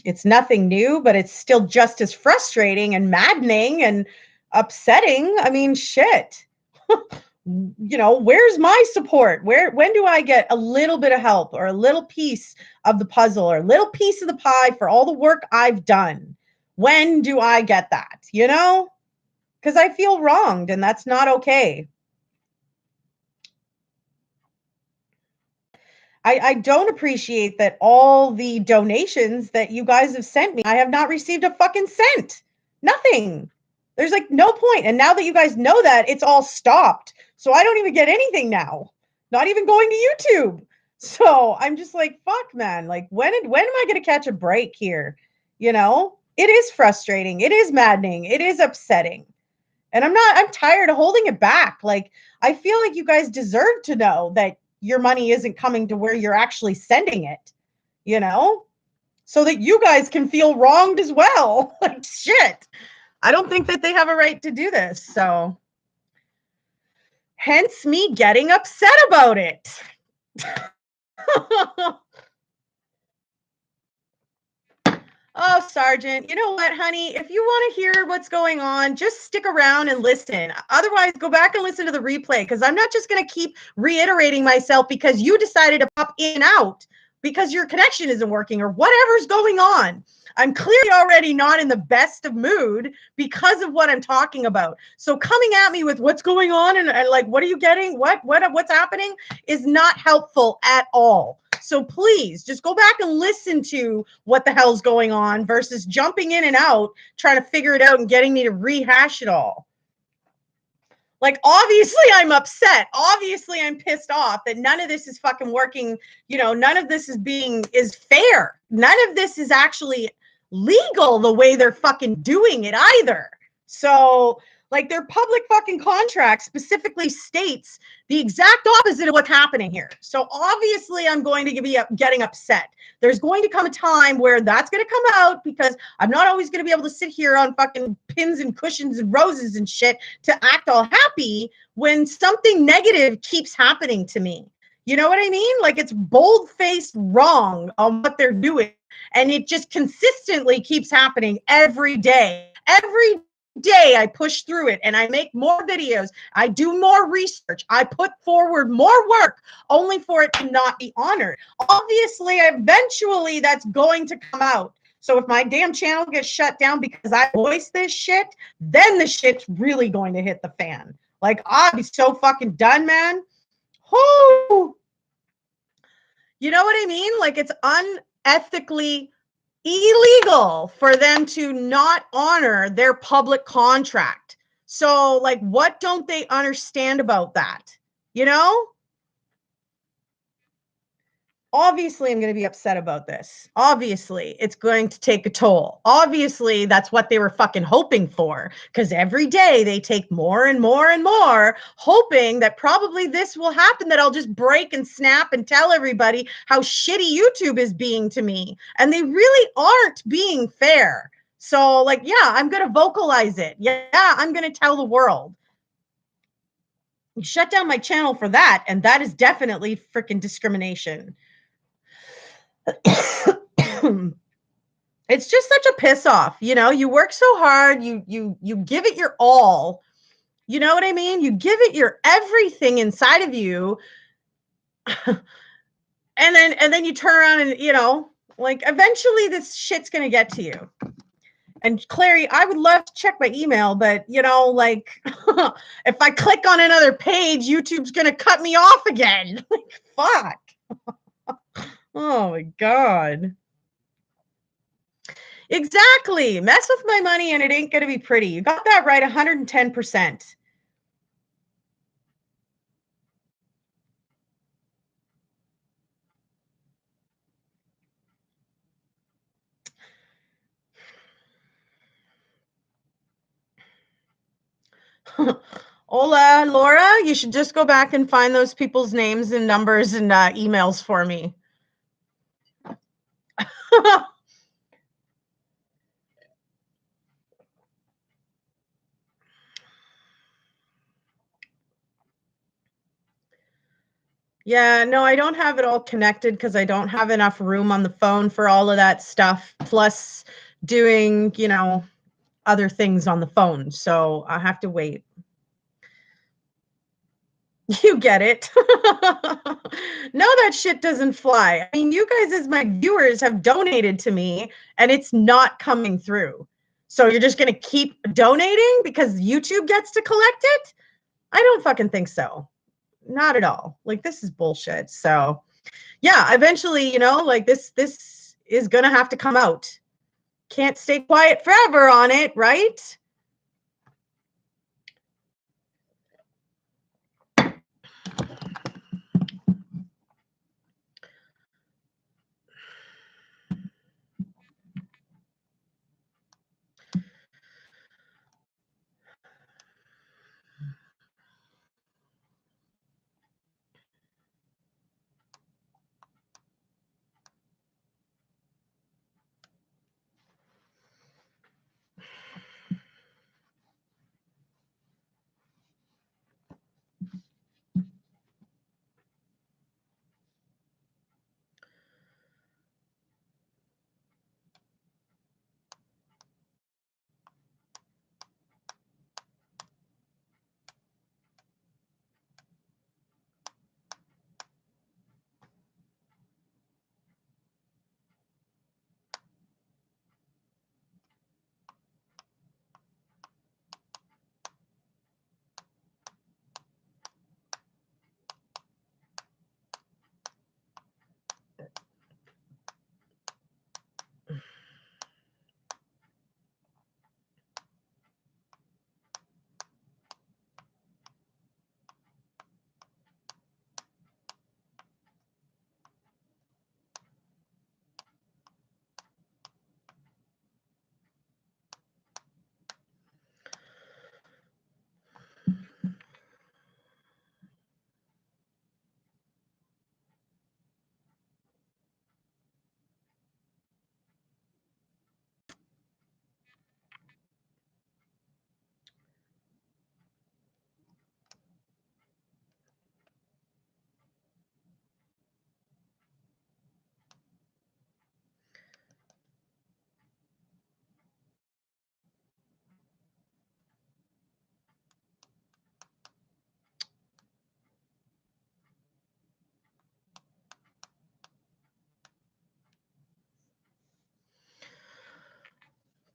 It's nothing new, but it's still just as frustrating and maddening and upsetting. I mean, shit. You know, where's my support? When do I get a little bit of help or a little piece of the puzzle or a little piece of the pie for all the work I've done? When do I get that? You know? Because I feel wronged, and that's not okay. I don't appreciate that all the donations that you guys have sent me, I have not received a fucking cent. Nothing. There's like no point. And now that you guys know that, it's all stopped. So I don't even get anything now. Not even going to YouTube. So I'm just like, fuck, man. Like, when am I going to catch a break here? You know, it is frustrating. It is maddening. It is upsetting. And I'm tired of holding it back. Like, I feel like you guys deserve to know that your money isn't coming to where you're actually sending it, you know, so that you guys can feel wronged as well. Like, shit. I don't think that they have a right to do this. So, hence me getting upset about it. Oh, Sergeant, you know what, honey? If you want to hear what's going on, just stick around and listen. Otherwise, go back and listen to the replay, because I'm not just going to keep reiterating myself because you decided to pop in and out because your connection isn't working or whatever's going on. I'm clearly already not in the best of mood because of what I'm talking about. So coming at me with what's going on and like, what are you getting? What's happening is not helpful at all. So please just go back and listen to what the hell's going on versus jumping in and out, trying to figure it out and getting me to rehash it all. Like, obviously I'm upset. Obviously I'm pissed off that none of this is fucking working. You know, none of this is fair. None of this is actually legal the way they're fucking doing it either. So, like, their public fucking contract specifically states the exact opposite of what's happening here. So obviously I'm going to be getting upset. There's going to come a time where that's going to come out, because I'm not always going to be able to sit here on fucking pins and cushions and roses and shit to act all happy when something negative keeps happening to me. You know what I mean? Like, it's bold-faced wrong on what they're doing. And it just consistently keeps happening every day. Every day I push through it and I make more videos. I do more research. I put forward more work only for it to not be honored. Obviously, eventually that's going to come out. So if my damn channel gets shut down because I voice this shit, then the shit's really going to hit the fan. Like, I'll be so fucking done, man. Whoo! You know what I mean? Like, it's unethically illegal for them to not honor their public contract. So, like, what don't they understand about that? You know? Obviously, I'm going to be upset about this. Obviously, it's going to take a toll. Obviously, that's what they were fucking hoping for, because every day they take more and more and more, hoping that probably this will happen, that I'll just break and snap and tell everybody how shitty YouTube is being to me. And they really aren't being fair. So, like, yeah, I'm going to vocalize it. Yeah, I'm going to tell the world. You shut down my channel for that, and that is definitely freaking discrimination. It's just such a piss off. You work so hard, you give it your all. You know what I mean? You give it your everything inside of you. and then you turn around and, like, eventually this shit's going to get to you. And Clary, I would love to check my email, but like, if I click on another page, YouTube's going to cut me off again. Like, fuck. Oh my God. Exactly. Mess with my money and it ain't going to be pretty. You got that right 110%. Hola, Laura. You should just go back and find those people's names and numbers and emails for me. Yeah, no, I don't have it all connected because I don't have enough room on the phone for all of that stuff, plus doing, other things on the phone. So I have to wait. You get it. No, that shit doesn't fly. I mean, you guys, as my viewers, have donated to me and it's not coming through. So you're just going to keep donating because YouTube gets to collect it? I don't fucking think so. Not at all. Like, this is bullshit. So, yeah, eventually, like, this is going to have to come out. Can't stay quiet forever on it, right?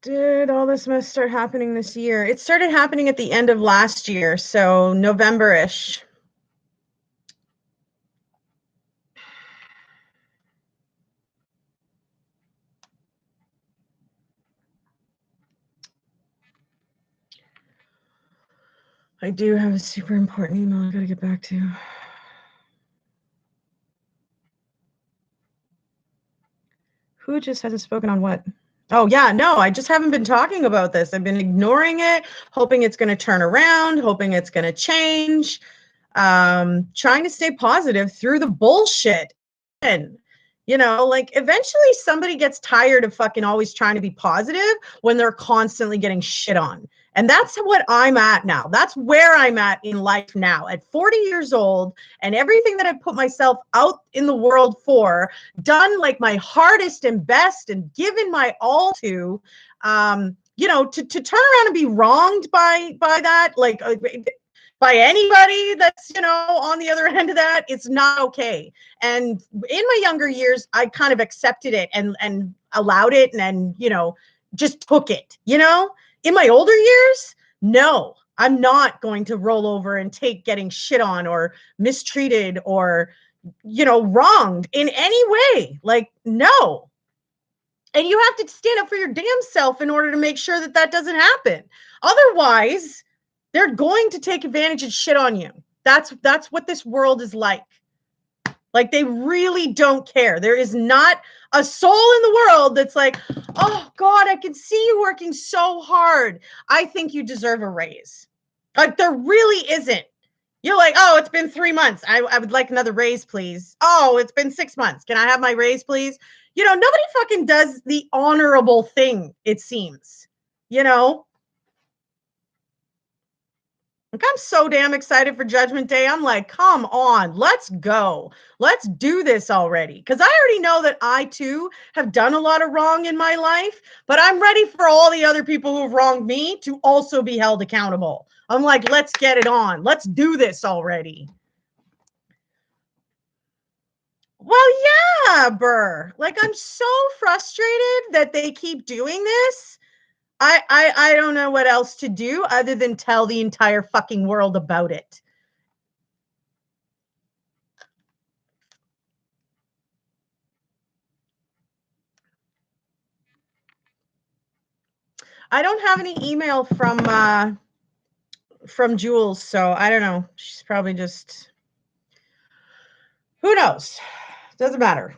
Did all this mess start happening this year? It started happening at the end of last year, so November-ish. I do have a super important email I gotta get back to. Who just hasn't spoken on what? Oh, yeah, no, I just haven't been talking about this. I've been ignoring it, hoping it's going to turn around, hoping it's going to change, trying to stay positive through the bullshit. And, like eventually somebody gets tired of fucking always trying to be positive when they're constantly getting shit on. And that's what I'm at now. That's where I'm at in life now at 40 years old, and everything that I've put myself out in the world for, done like my hardest and best and given my all to, to turn around and be wronged by that, like by anybody that's, on the other end of that, it's not okay. And in my younger years, I kind of accepted it and allowed it and just took it, in my older years, no, I'm not going to roll over and take getting shit on or mistreated or, wronged in any way. Like, no. And you have to stand up for your damn self in order to make sure that that doesn't happen. Otherwise, they're going to take advantage and shit on you. That's what this world is like. Like, they really don't care. There is not a soul in the world that's like, oh God, I can see you working so hard. I think you deserve a raise. Like, there really isn't. You're like, oh, it's been 3 months. I would like another raise, please. Oh, it's been 6 months. Can I have my raise, please? Nobody fucking does the honorable thing, it seems. Like, I'm so damn excited for Judgment Day. I'm like, come on, let's go. Let's do this already. Because I already know that I, too, have done a lot of wrong in my life, but I'm ready for all the other people who've wronged me to also be held accountable. I'm like, let's get it on. Let's do this already. Well, yeah, Burr. Like, I'm so frustrated that they keep doing this. I don't know what else to do other than tell the entire fucking world about it. I don't have any email from Jules, so I don't know. She's probably just, who knows? Doesn't matter.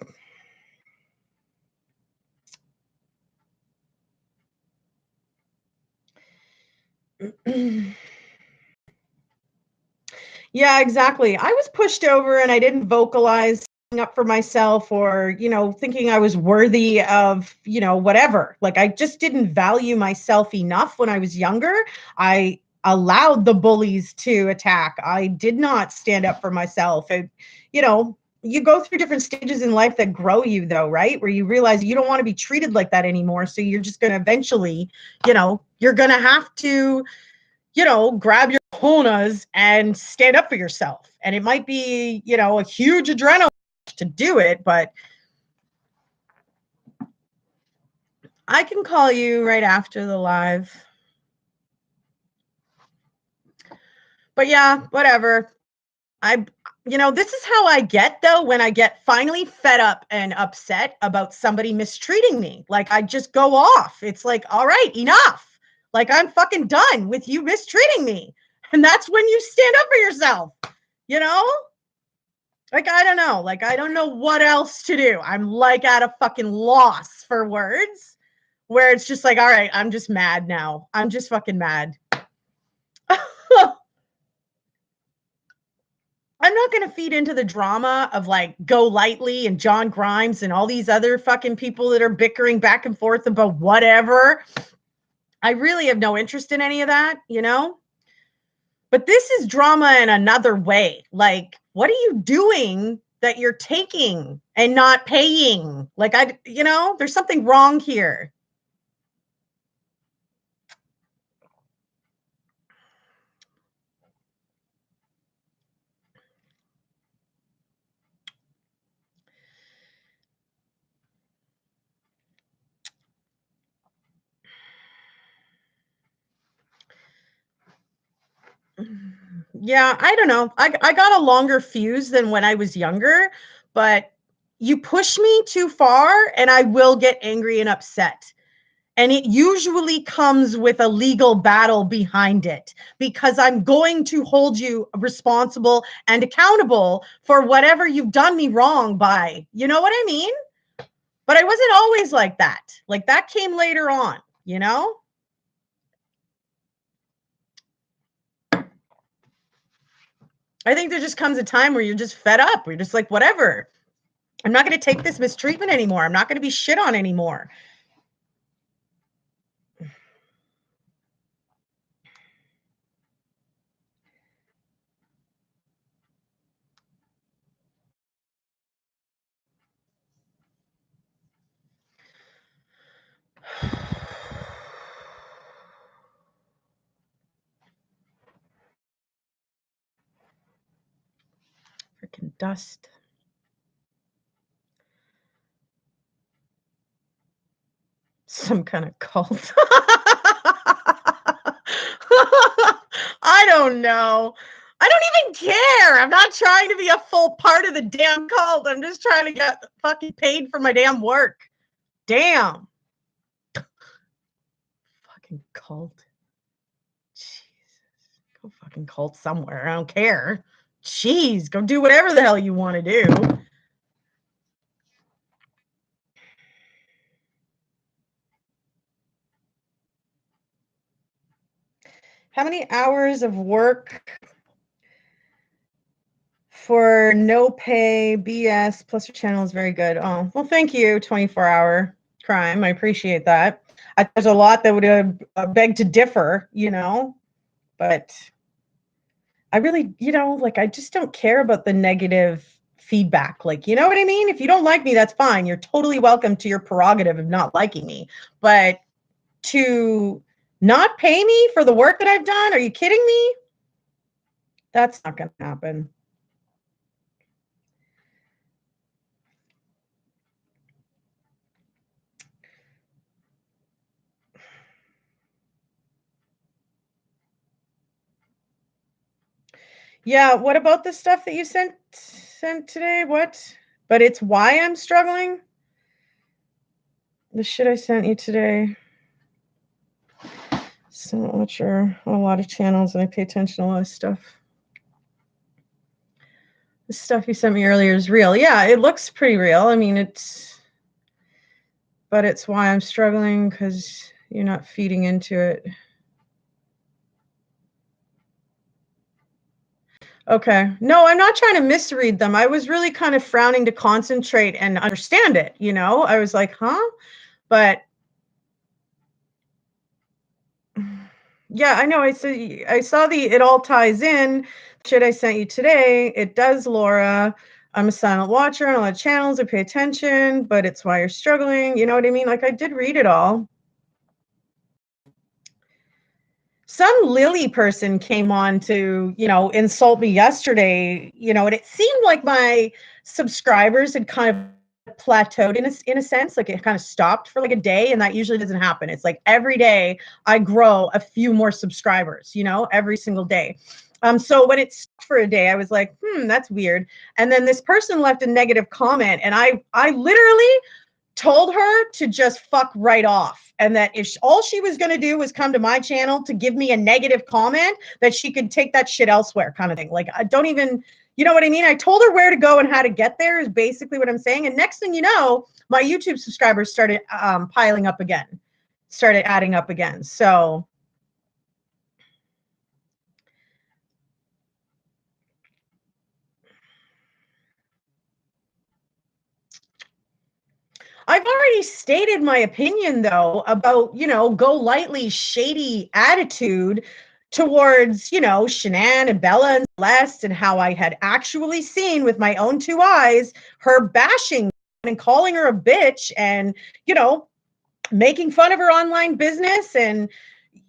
Yeah, exactly. I was pushed over and I didn't vocalize up for myself or, thinking I was worthy of, whatever. Like, I just didn't value myself enough when I was younger. I allowed the bullies to attack. I did not stand up for myself. And, you go through different stages in life that grow you, though, right? Where you realize you don't want to be treated like that anymore. So you're just going to eventually, you're going to have to, grab your cojones and stand up for yourself. And it might be, a huge adrenaline to do it, but I can call you right after the live. But yeah, whatever. This is how I get, though, when I get finally fed up and upset about somebody mistreating me. Like, I just go off. It's like, all right, enough. Like, I'm fucking done with you mistreating me. And that's when you stand up for yourself, Like, I don't know. Like, I don't know what else to do. I'm like at a fucking loss for words where it's just like, all right, I'm just mad now. I'm just fucking mad. I'm not going to feed into the drama of like Go Lightly and John Grimes and all these other fucking people that are bickering back and forth about whatever. I really have no interest in any of that, But this is drama in another way. Like, what are you doing that you're taking and not paying? Like, there's something wrong here. Yeah, I don't know. I got a longer fuse than when I was younger, but you push me too far and I will get angry and upset. And it usually comes with a legal battle behind it because I'm going to hold you responsible and accountable for whatever you've done me wrong by. You know what I mean? But I wasn't always like that. Like that came later on, you know? I think there just comes a time where you're just fed up. You're just like, whatever. I'm not going to take this mistreatment anymore. I'm not going to be shit on anymore. Freaking dust. Some kind of cult. I don't know. I don't even care. I'm not trying to be a full part of the damn cult. I'm just trying to get fucking paid for my damn work. Damn. Fucking cult. Jesus. Go fucking cult somewhere. I don't care. Jeez, go do whatever the hell you want to do. How many hours of work for no pay BS plus your channel is very good? Oh, well, thank you, 24-hour crime. I appreciate that. There's a lot that would beg to differ, you know, but I really, like I just don't care about the negative feedback. Like, you know what I mean? If you don't like me, that's fine. You're totally welcome to your prerogative of not liking me. But to not pay me for the work that I've done, are you kidding me? That's not going to happen. Yeah, what about the stuff that you sent today? What? But it's why I'm struggling? The shit I sent you today. So much or a lot of channels and I pay attention to a lot of stuff. The stuff you sent me earlier is real. Yeah, it looks pretty real. I mean, but it's why I'm struggling because you're not feeding into it. Okay. No, I'm not trying to misread them. I was really kind of frowning to concentrate and understand it, you know? I was like, huh? But yeah, I know. I saw the it all ties in shit I sent you today. It does, Laura. I'm a silent watcher on all the channels. I pay attention, but it's why you're struggling. You know what I mean? Like I did read it all. Some Lily person came on to, insult me yesterday, and it seemed like my subscribers had kind of plateaued in a sense, like it kind of stopped for like a day, and that usually doesn't happen. It's like every day I grow a few more subscribers, every single day. So when it stopped for a day, I was like, that's weird. And then this person left a negative comment, and I literally told her to just fuck right off, and that if all she was going to do was come to my channel to give me a negative comment, that she could take that shit elsewhere, kind of thing. Like, I don't even, you know what I mean? I told her where to go and how to get there is basically what I'm saying. And next thing you know, my YouTube subscribers started piling up again, started adding up again. So I've already stated my opinion, though, about, Go Lightly's shady attitude towards, Shanann and Bella and Celeste, and how I had actually seen with my own two eyes her bashing and calling her a bitch and, making fun of her online business. And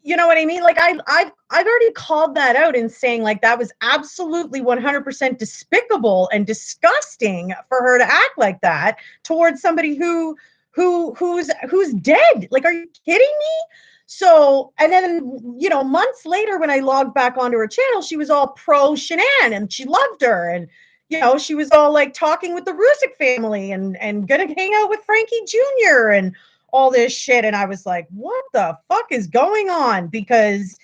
you know what I mean? Like I've already called that out and saying like that was absolutely 100% despicable and disgusting for her to act like that towards somebody who's dead. Like, are you kidding me? So, and then, months later when I logged back onto her channel, she was all pro Shanann and she loved her. And, she was all like talking with the Rusick family and gonna hang out with Frankie Jr. and all this shit. And I was like, what the fuck is going on? Because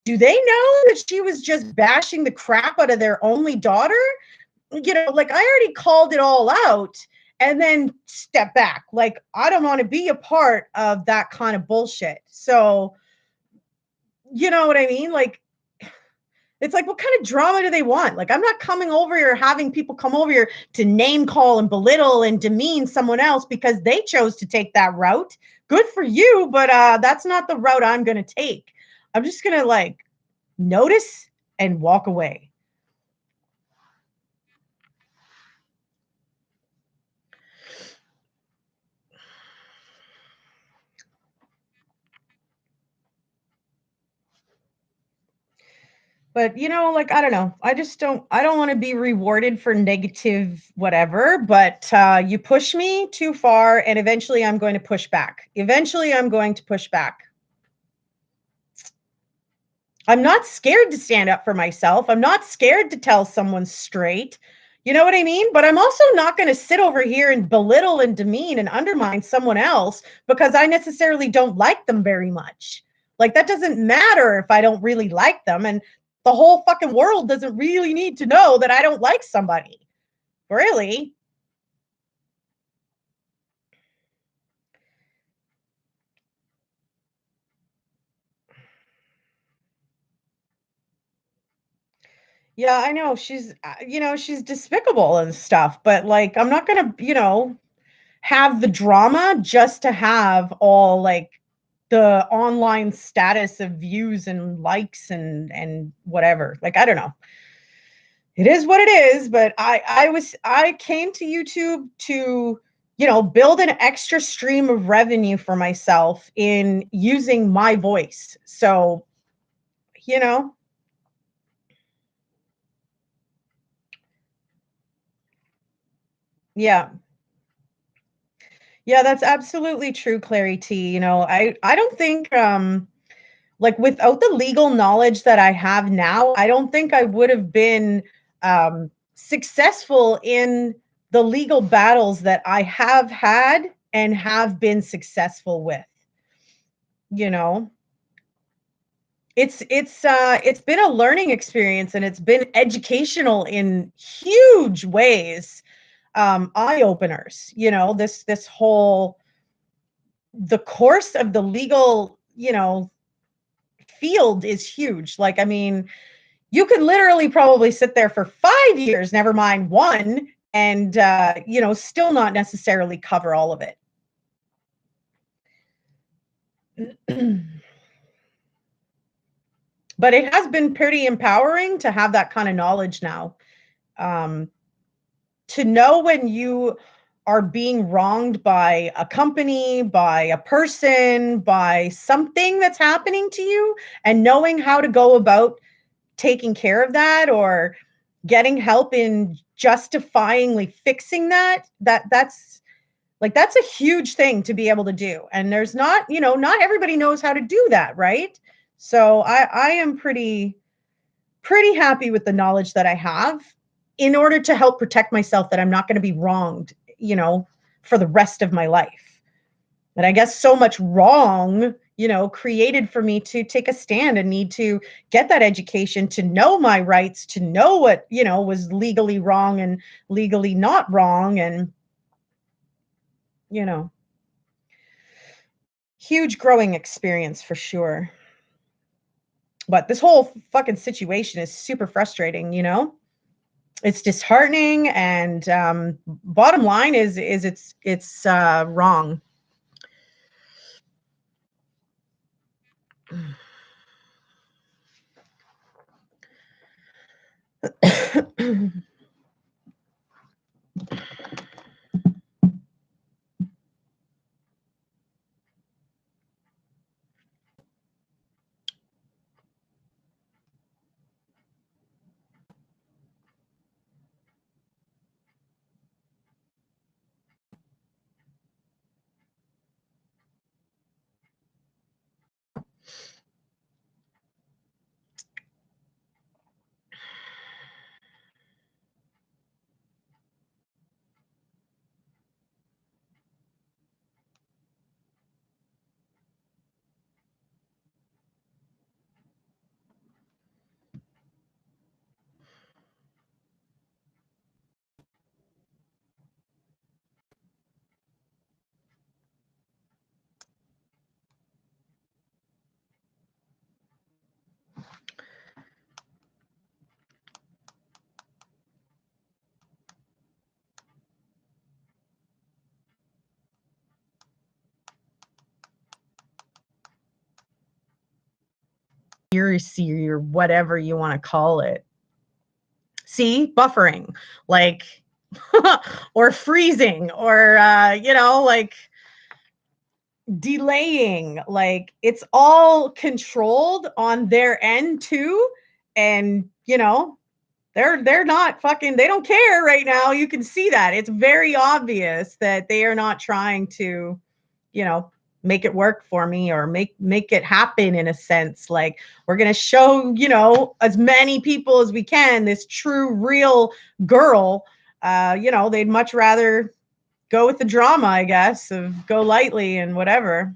do they know that she was just bashing the crap out of their only daughter? Like I already called it all out and then step back. Like, I don't want to be a part of that kind of bullshit. So, you know what I mean? Like, it's like, what kind of drama do they want? Like, I'm not coming over here having people come over here to name call and belittle and demean someone else because they chose to take that route. Good for you, but that's not the route I'm going to take. I'm just going to like notice and walk away. But like, I don't know. I don't want to be rewarded for negative whatever, but you push me too far and eventually I'm going to push back. Eventually I'm going to push back. I'm not scared to stand up for myself. I'm not scared to tell someone straight. You know what I mean? But I'm also not going to sit over here and belittle and demean and undermine someone else because I necessarily don't like them very much. Like, that doesn't matter if I don't really like them. And the whole fucking world doesn't really need to know that I don't like somebody. Really? Yeah, I know. She's despicable and stuff, but like, I'm not going to, have the drama just to have all like the online status of views and likes and whatever. Like, I don't know. It is what it is, but I came to YouTube to, build an extra stream of revenue for myself in using my voice. So, you know, yeah. Yeah, that's absolutely true, Clary T. I don't think like, without the legal knowledge that I have now, I don't think I would have been successful in the legal battles that I have had and have been successful with. You know, it's been a learning experience and it's been educational in huge ways, eye openers. This whole the course of the legal field is huge. Like, I mean, you could literally probably sit there for 5 years, never mind one, and still not necessarily cover all of it. But it has been pretty empowering to have that kind of knowledge now. Um, to know when you are being wronged by a company, by a person, by something that's happening to you, and knowing how to go about taking care of that or getting help in justifyingly fixing that's a huge thing to be able to do. And there's not everybody knows how to do that, right? So I am pretty happy with the knowledge that I have in order to help protect myself that I'm not going to be wronged, for the rest of my life. And I guess so much wrong, created for me to take a stand and need to get that education to know my rights, to know what, was legally wrong and legally not wrong. And, you know, huge growing experience for sure. But this whole fucking situation is super frustrating. It's disheartening, and bottom line is it's wrong. conspiracy or whatever you want to call it. See, buffering, like, or freezing, or, like delaying, like it's all controlled on their end too. And, they're not fucking, they don't care right now. You can see that. It's very obvious that they are not trying to, you know, make it work for me or make it happen in a sense. Like, we're going to show, as many people as we can this true real girl. They'd much rather go with the drama, I guess, of go lightly and whatever.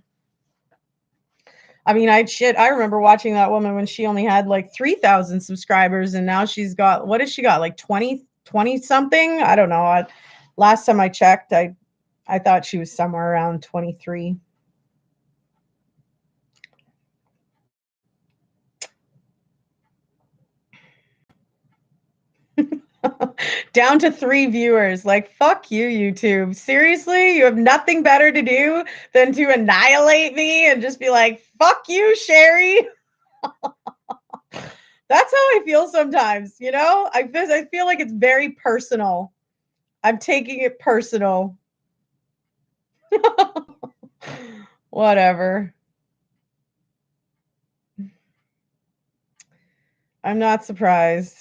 I mean, I remember watching that woman when she only had like 3,000 subscribers, and now she's got, what has she got? Like 20 something? I don't know. Last time I checked, I thought she was somewhere around 23. Down to 3 viewers. Like, fuck you, YouTube. Seriously? You have nothing better to do than to annihilate me and just be like, fuck you, Sherry. That's how I feel sometimes, I feel like it's very personal. I'm taking it personal. Whatever. I'm not surprised.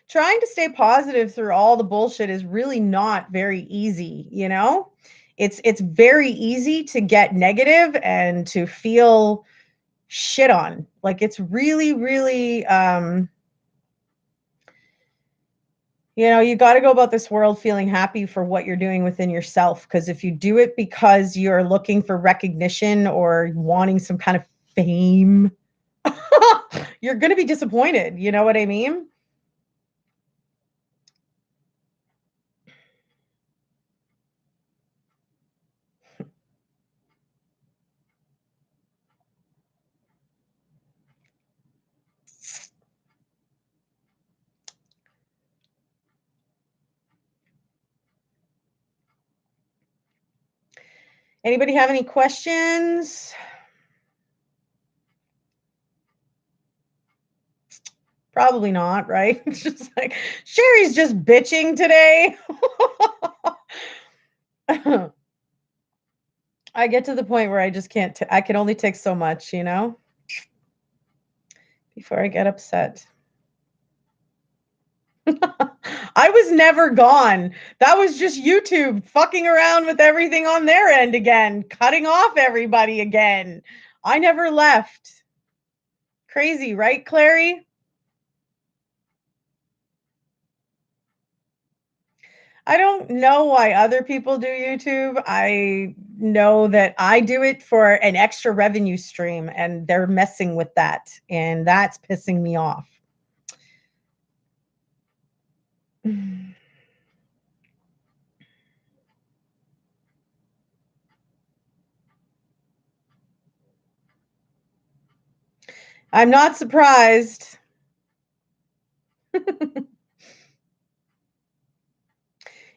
Trying to stay positive through all the bullshit is really not very easy, It's very easy to get negative and to feel shit on. Like, it's really, really you got to go about this world feeling happy for what you're doing within yourself, because if you do it because you're looking for recognition or wanting some kind of fame, you're going to be disappointed. You know what I mean? Anybody have any questions? Probably not, right? It's just like, Sherry's just bitching today. I get to the point where I just can't, I can only take so much, before I get upset. I was never gone. That was just YouTube fucking around with everything on their end again, cutting off everybody again. I never left. Crazy, right, Clary? I don't know why other people do YouTube. I know that I do it for an extra revenue stream, and they're messing with that, and that's pissing me off. I'm not surprised.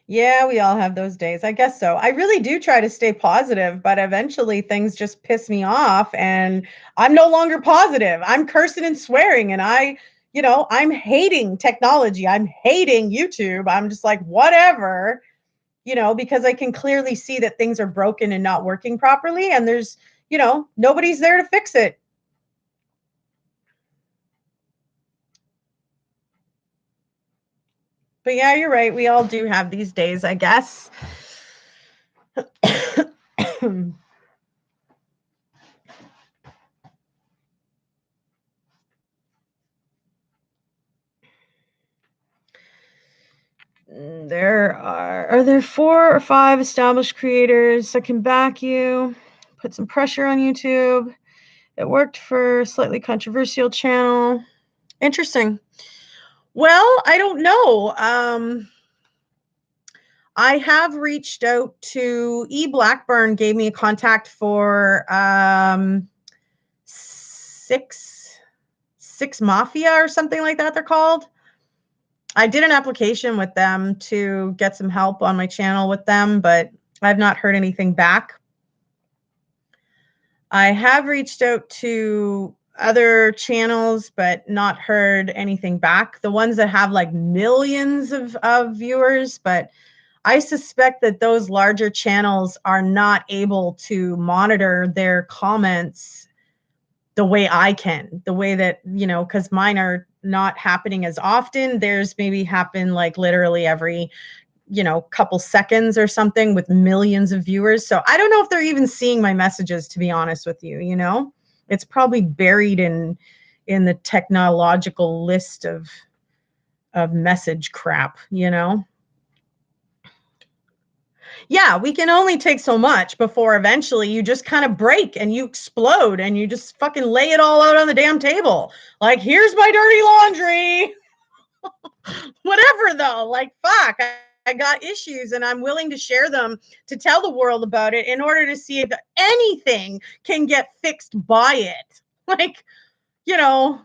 Yeah, we all have those days. I guess so. I really do try to stay positive, but eventually things just piss me off and I'm no longer positive. I'm cursing and swearing, and I'm hating technology. I'm hating YouTube. I'm just like, whatever, because I can clearly see that things are broken and not working properly, and there's, nobody's there to fix it. But yeah, you're right. We all do have these days, I guess. Are there 4 or 5 established creators that can back you? Put some pressure on YouTube. It worked for a slightly controversial channel. Interesting. Well, I don't know. I have reached out to Blackburn, gave me a contact for Six Mafia or something like that they're called. I did an application with them to get some help on my channel with them, but I've not heard anything back. I have reached out to other channels, but not heard anything back. The ones that have like millions of viewers, but I suspect that those larger channels are not able to monitor their comments the way I can, the way that, because mine are not happening as often. Theirs maybe happen like literally every, couple seconds or something with millions of viewers. So I don't know if they're even seeing my messages, to be honest with you, It's probably buried in the technological list of message crap. Yeah, we can only take so much before eventually you just kind of break and you explode and you just fucking lay it all out on the damn table. Like, here's my dirty laundry. Whatever, though. Like, fuck. I got issues and I'm willing to share them to tell the world about it in order to see if anything can get fixed by it. Like, you know,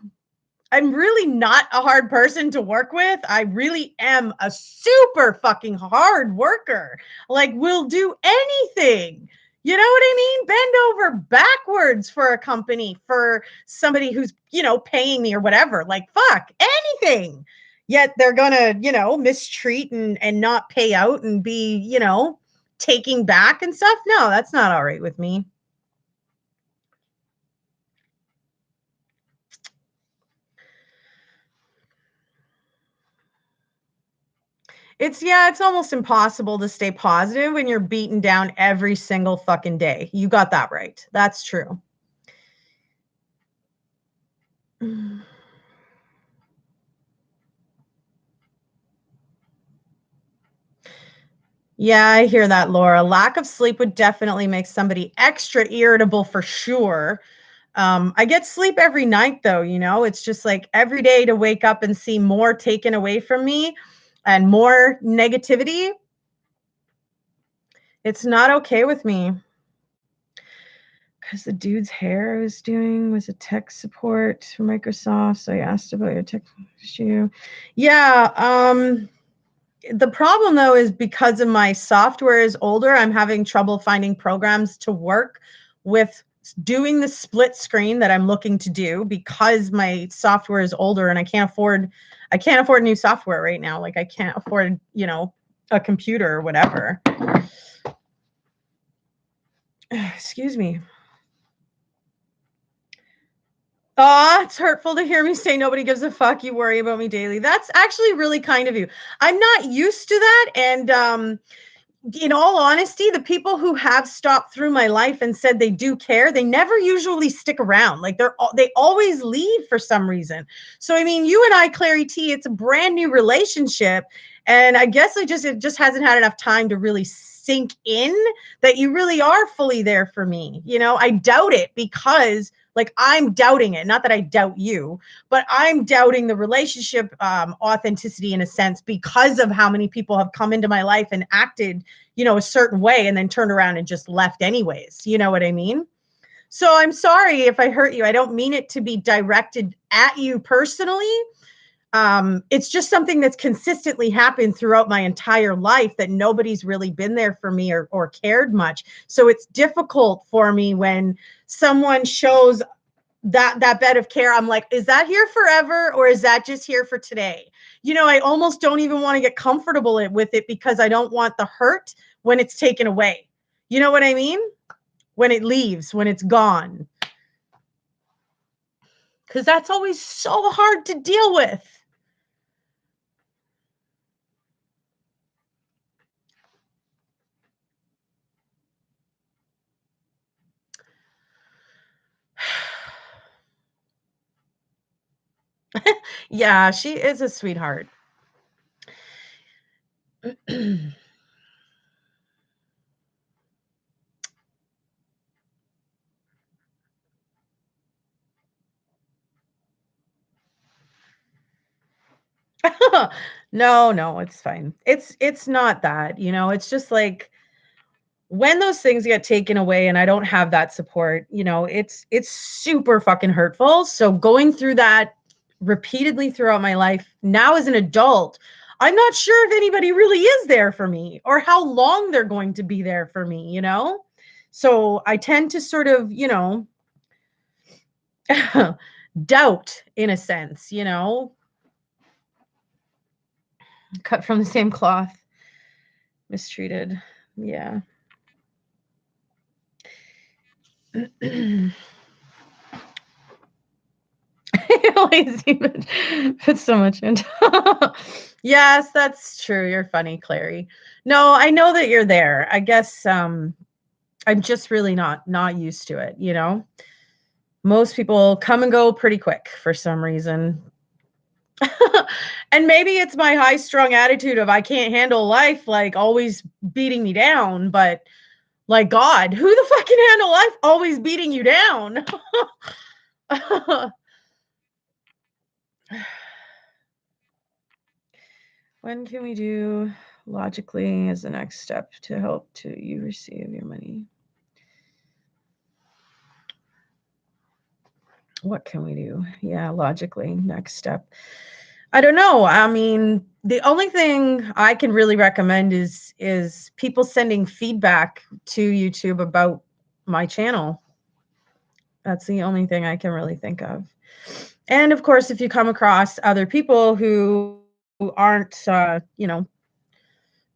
I'm really not a hard person to work with. I really am a super fucking hard worker. Like, will do anything. You know what I mean? Bend over backwards for a company, for somebody who's, paying me or whatever. Like, fuck, anything. Yet they're gonna, mistreat and not pay out and be, taking back and stuff. No, that's not all right with me. It's almost impossible to stay positive when you're beaten down every single fucking day. You got that right. That's true. Yeah, I hear that, Laura. Lack of sleep would definitely make somebody extra irritable for sure. I get sleep every night though, it's just like every day to wake up and see more taken away from me and more negativity. It's not okay with me. Because the dude's hair I was doing was a tech support for Microsoft. So I asked about your tech issue. Yeah. The problem though is because of my software is older, I'm having trouble finding programs to work with doing the split screen that I'm looking to do because my software is older and I can't afford new software right now. Like I can't afford, a computer or whatever. Excuse me. It's hurtful to hear me say nobody gives a fuck. You worry about me daily. That's actually really kind of you. I'm not used to that. And in all honesty, the people who have stopped through my life and said they do care, they never usually stick around. Like they always leave for some reason. So I mean, you and I, Clary T, it's a brand new relationship. And I guess it just hasn't had enough time to really sink in that you really are fully there for me. I doubt it because like I'm doubting it. Not that I doubt you, but I'm doubting the relationship authenticity in a sense because of how many people have come into my life and acted, a certain way and then turned around and just left anyways. You know what I mean? So I'm sorry if I hurt you. I don't mean it to be directed at you personally. It's just something that's consistently happened throughout my entire life that nobody's really been there for me or cared much. So it's difficult for me when someone shows that bed of care. I'm like, is that here forever or is that just here for today? I almost don't even want to get comfortable with it because I don't want the hurt when it's taken away. You know what I mean? When it leaves, when it's gone. Because that's always so hard to deal with. Yeah, she is a sweetheart. No, it's fine. It's not that, it's just like when those things get taken away and I don't have that support, it's super fucking hurtful. So going through that repeatedly throughout my life. Now as an adult, I'm not sure if anybody really is there for me or how long they're going to be there for me, you know? So I tend to sort of, doubt in a sense, cut from the same cloth, mistreated. Yeah. Lazy bitch. Put so much into. Yes, that's true. You're funny, Clary. No, I know that you're there. I guess I'm just really not used to it, Most people come and go pretty quick for some reason. And maybe it's my high strung attitude of I can't handle life like always beating me down, but like God, who the fuck can handle life always beating you down? When can we do logically as the next step to help to you receive your money? What can we do? Yeah, logically, next step. I don't know. I mean, the only thing I can really recommend is people sending feedback to YouTube about my channel. That's the only thing I can really think of. And of course, if you come across other people who aren't,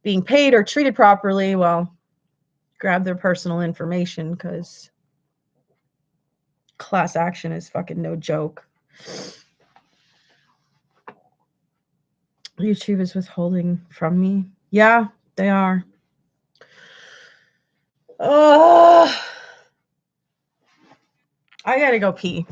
being paid or treated properly, well, grab their personal information because class action is fucking no joke. YouTube is withholding from me. Yeah, they are. Oh, I gotta go pee.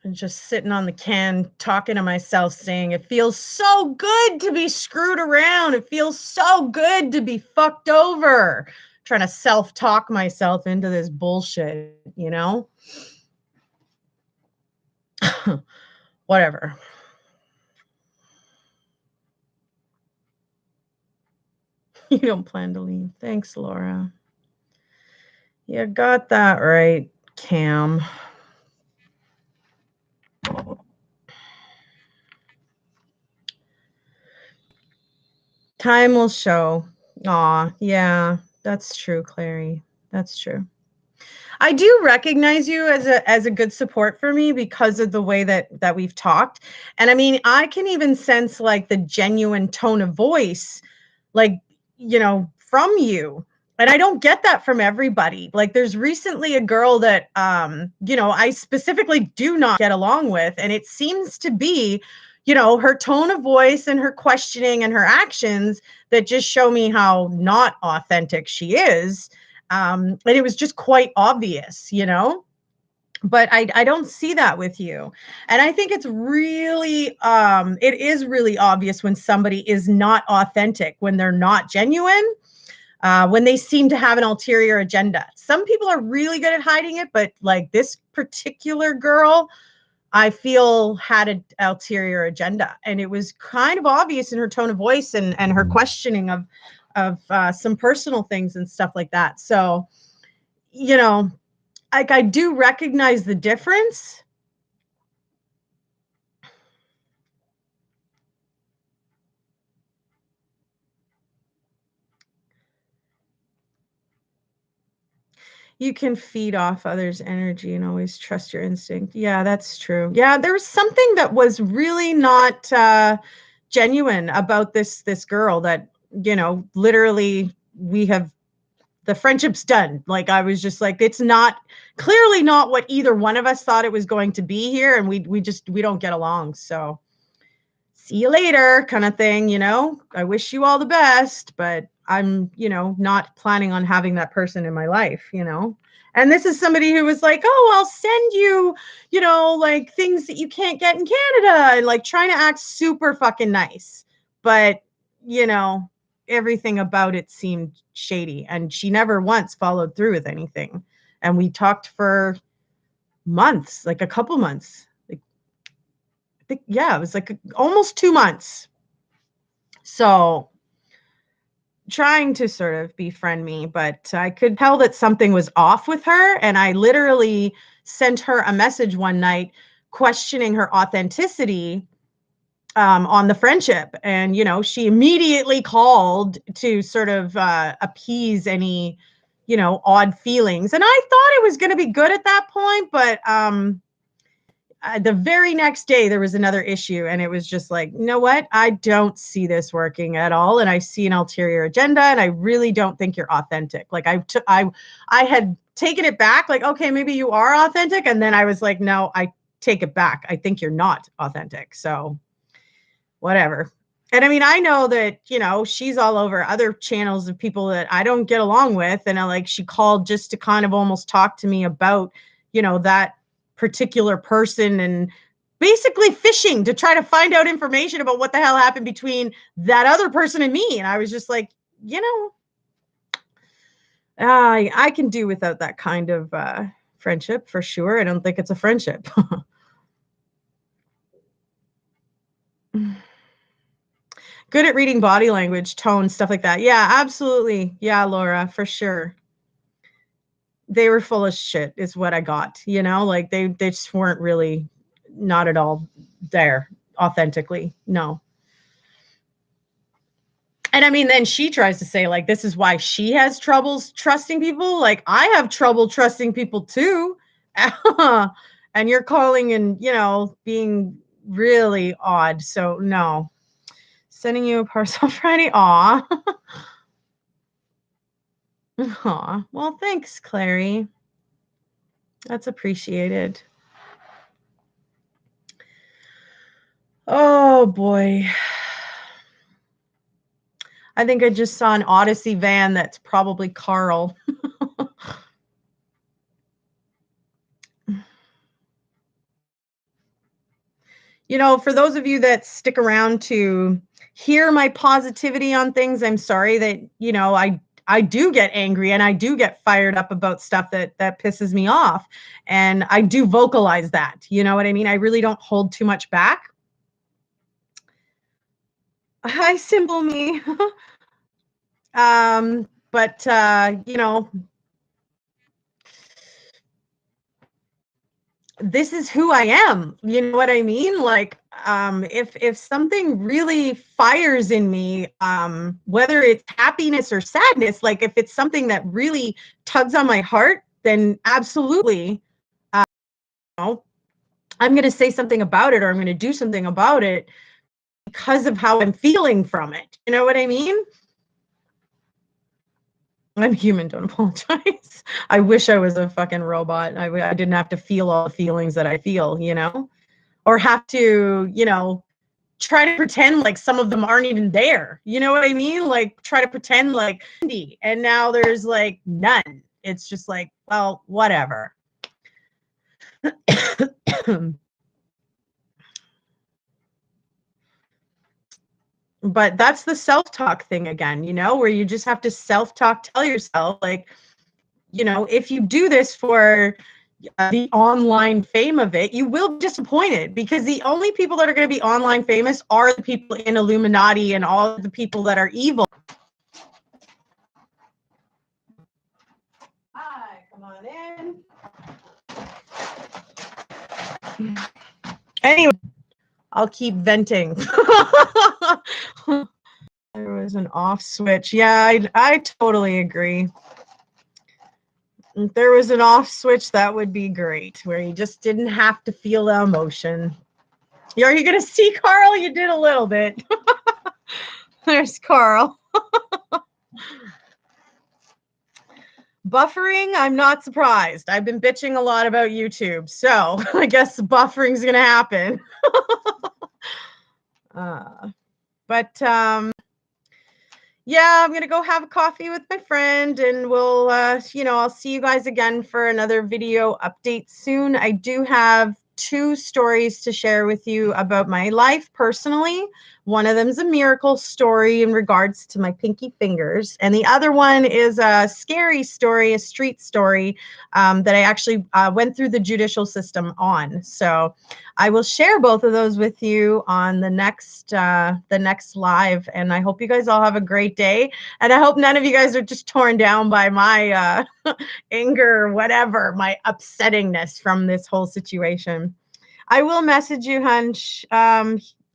And just sitting on the can talking to myself saying it feels so good to be screwed around. It feels so good to be fucked over. Trying to self-talk myself into this bullshit, Whatever. You don't plan to leave. Thanks, Laura. You got that right, Cam. Time will show. Aw, yeah, that's true, Clary. That's true. I do recognize you as a good support for me because of the way that we've talked. And I mean, I can even sense like the genuine tone of voice, like, from you. And I don't get that from everybody. Like there's recently a girl that I specifically do not get along with. And it seems to be, her tone of voice and her questioning and her actions that just show me how not authentic she is. And it was just quite obvious, but I don't see that with you. And I think it is really obvious when somebody is not authentic, when they're not genuine, when they seem to have an ulterior agenda. Some people are really good at hiding it, but like this particular girl, I feel had an ulterior agenda, and it was kind of obvious in her tone of voice and her questioning of some personal things and stuff like that. So, you know, like I do recognize the difference. You can feed off others' energy and always trust your instinct. Yeah, that's true. Yeah, there was something that was really not genuine about this girl that, literally we have the friendship's done. Like I was just like, it's not clearly not what either one of us thought it was going to be here, and we don't get along. So see you later kind of thing. I wish you all the best, but I'm, not planning on having that person in my life. And this is somebody who was like, oh, I'll send you, like things that you can't get in Canada, and like trying to act super fucking nice. But, everything about it seemed shady, and she never once followed through with anything. And we talked for months, like a couple months. Like, I think, yeah, it was like almost 2 months. So trying to sort of befriend me, but I could tell that something was off with her. And I literally sent her a message one night questioning her authenticity on the friendship. And, she immediately called to sort of appease any, odd feelings. And I thought it was going to be good at that point, but the very next day there was another issue, and it was just like, you know what, I don't see this working at all, and I see an ulterior agenda, and I really don't think you're authentic. Like I had taken it back, like, okay, maybe you are authentic, and then I was like, no, I take it back, I think you're not authentic. So whatever. And I mean, I know that, she's all over other channels of people that I don't get along with, and she called just to kind of almost talk to me about, that particular person, and basically fishing to try to find out information about what the hell happened between that other person and me. And I was just like, I can do without that kind of friendship for sure. I don't think it's a friendship. Good at reading body language, tone, stuff like that. Yeah, absolutely. Yeah, Laura, for sure. They were full of shit is what I got, like they just weren't really, not at all there authentically. No. And I mean, then she tries to say like, this is why she has troubles trusting people. Like I have trouble trusting people too. And you're calling and, being really odd. So no. Sending you a parcel Friday. Aw. Aw. Well, thanks, Clary. That's appreciated. Oh boy. I think I just saw an Odyssey van that's probably Carl. For those of you that stick around to hear my positivity on things, I'm sorry that, I do get angry and I do get fired up about stuff that pisses me off. And I do vocalize that, you know what I mean? I really don't hold too much back. Hi, simple me. But this is who I am. You know what I mean? Like, if something really fires in me, whether it's happiness or sadness, like if it's something that really tugs on my heart, then absolutely, I'm going to say something about it, or I'm going to do something about it because of how I'm feeling from it. You know what I mean? I'm human, don't apologize. I wish I was a fucking robot. I didn't have to feel all the feelings that I feel, or have to, try to pretend like some of them aren't even there. You know what I mean? Like try to pretend like, and now there's like none. It's just like, well, whatever. But that's the self-talk thing again, where you just have to self-talk, tell yourself like, if you do this for, the online fame of it, you will be disappointed, because the only people that are going to be online famous are the people in Illuminati and all the people that are evil. Hi, come on in. Anyway, I'll keep venting. There was an off switch. Yeah, I totally agree. If there was an off switch, that would be great, where you just didn't have to feel the emotion. Are you going to see Carl? You did a little bit. There's Carl. Buffering, I'm not surprised. I've been bitching a lot about YouTube, so I guess buffering's going to happen. Yeah, I'm going to go have a coffee with my friend, and we'll, I'll see you guys again for another video update soon. I do have 2 stories to share with you about my life personally. One of them is a miracle story in regards to my pinky fingers, and the other one is a scary story, a street story that I actually went through the judicial system on. So I will share both of those with you on the next live, and I hope you guys all have a great day, and I hope none of you guys are just torn down by my anger or whatever, my upsettingness from this whole situation. I will message you, Hunch.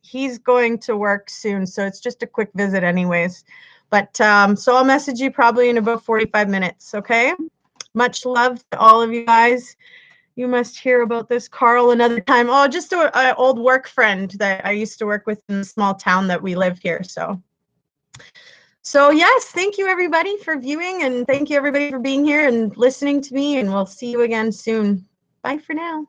He's going to work soon, so it's just a quick visit anyways. But so I'll message you probably in about 45 minutes, okay? Much love to all of you guys. You must hear about this, Carl, another time. Oh, just an old work friend that I used to work with in the small town that we live here. So yes, thank you everybody for viewing, and thank you everybody for being here and listening to me, and we'll see you again soon. Bye for now.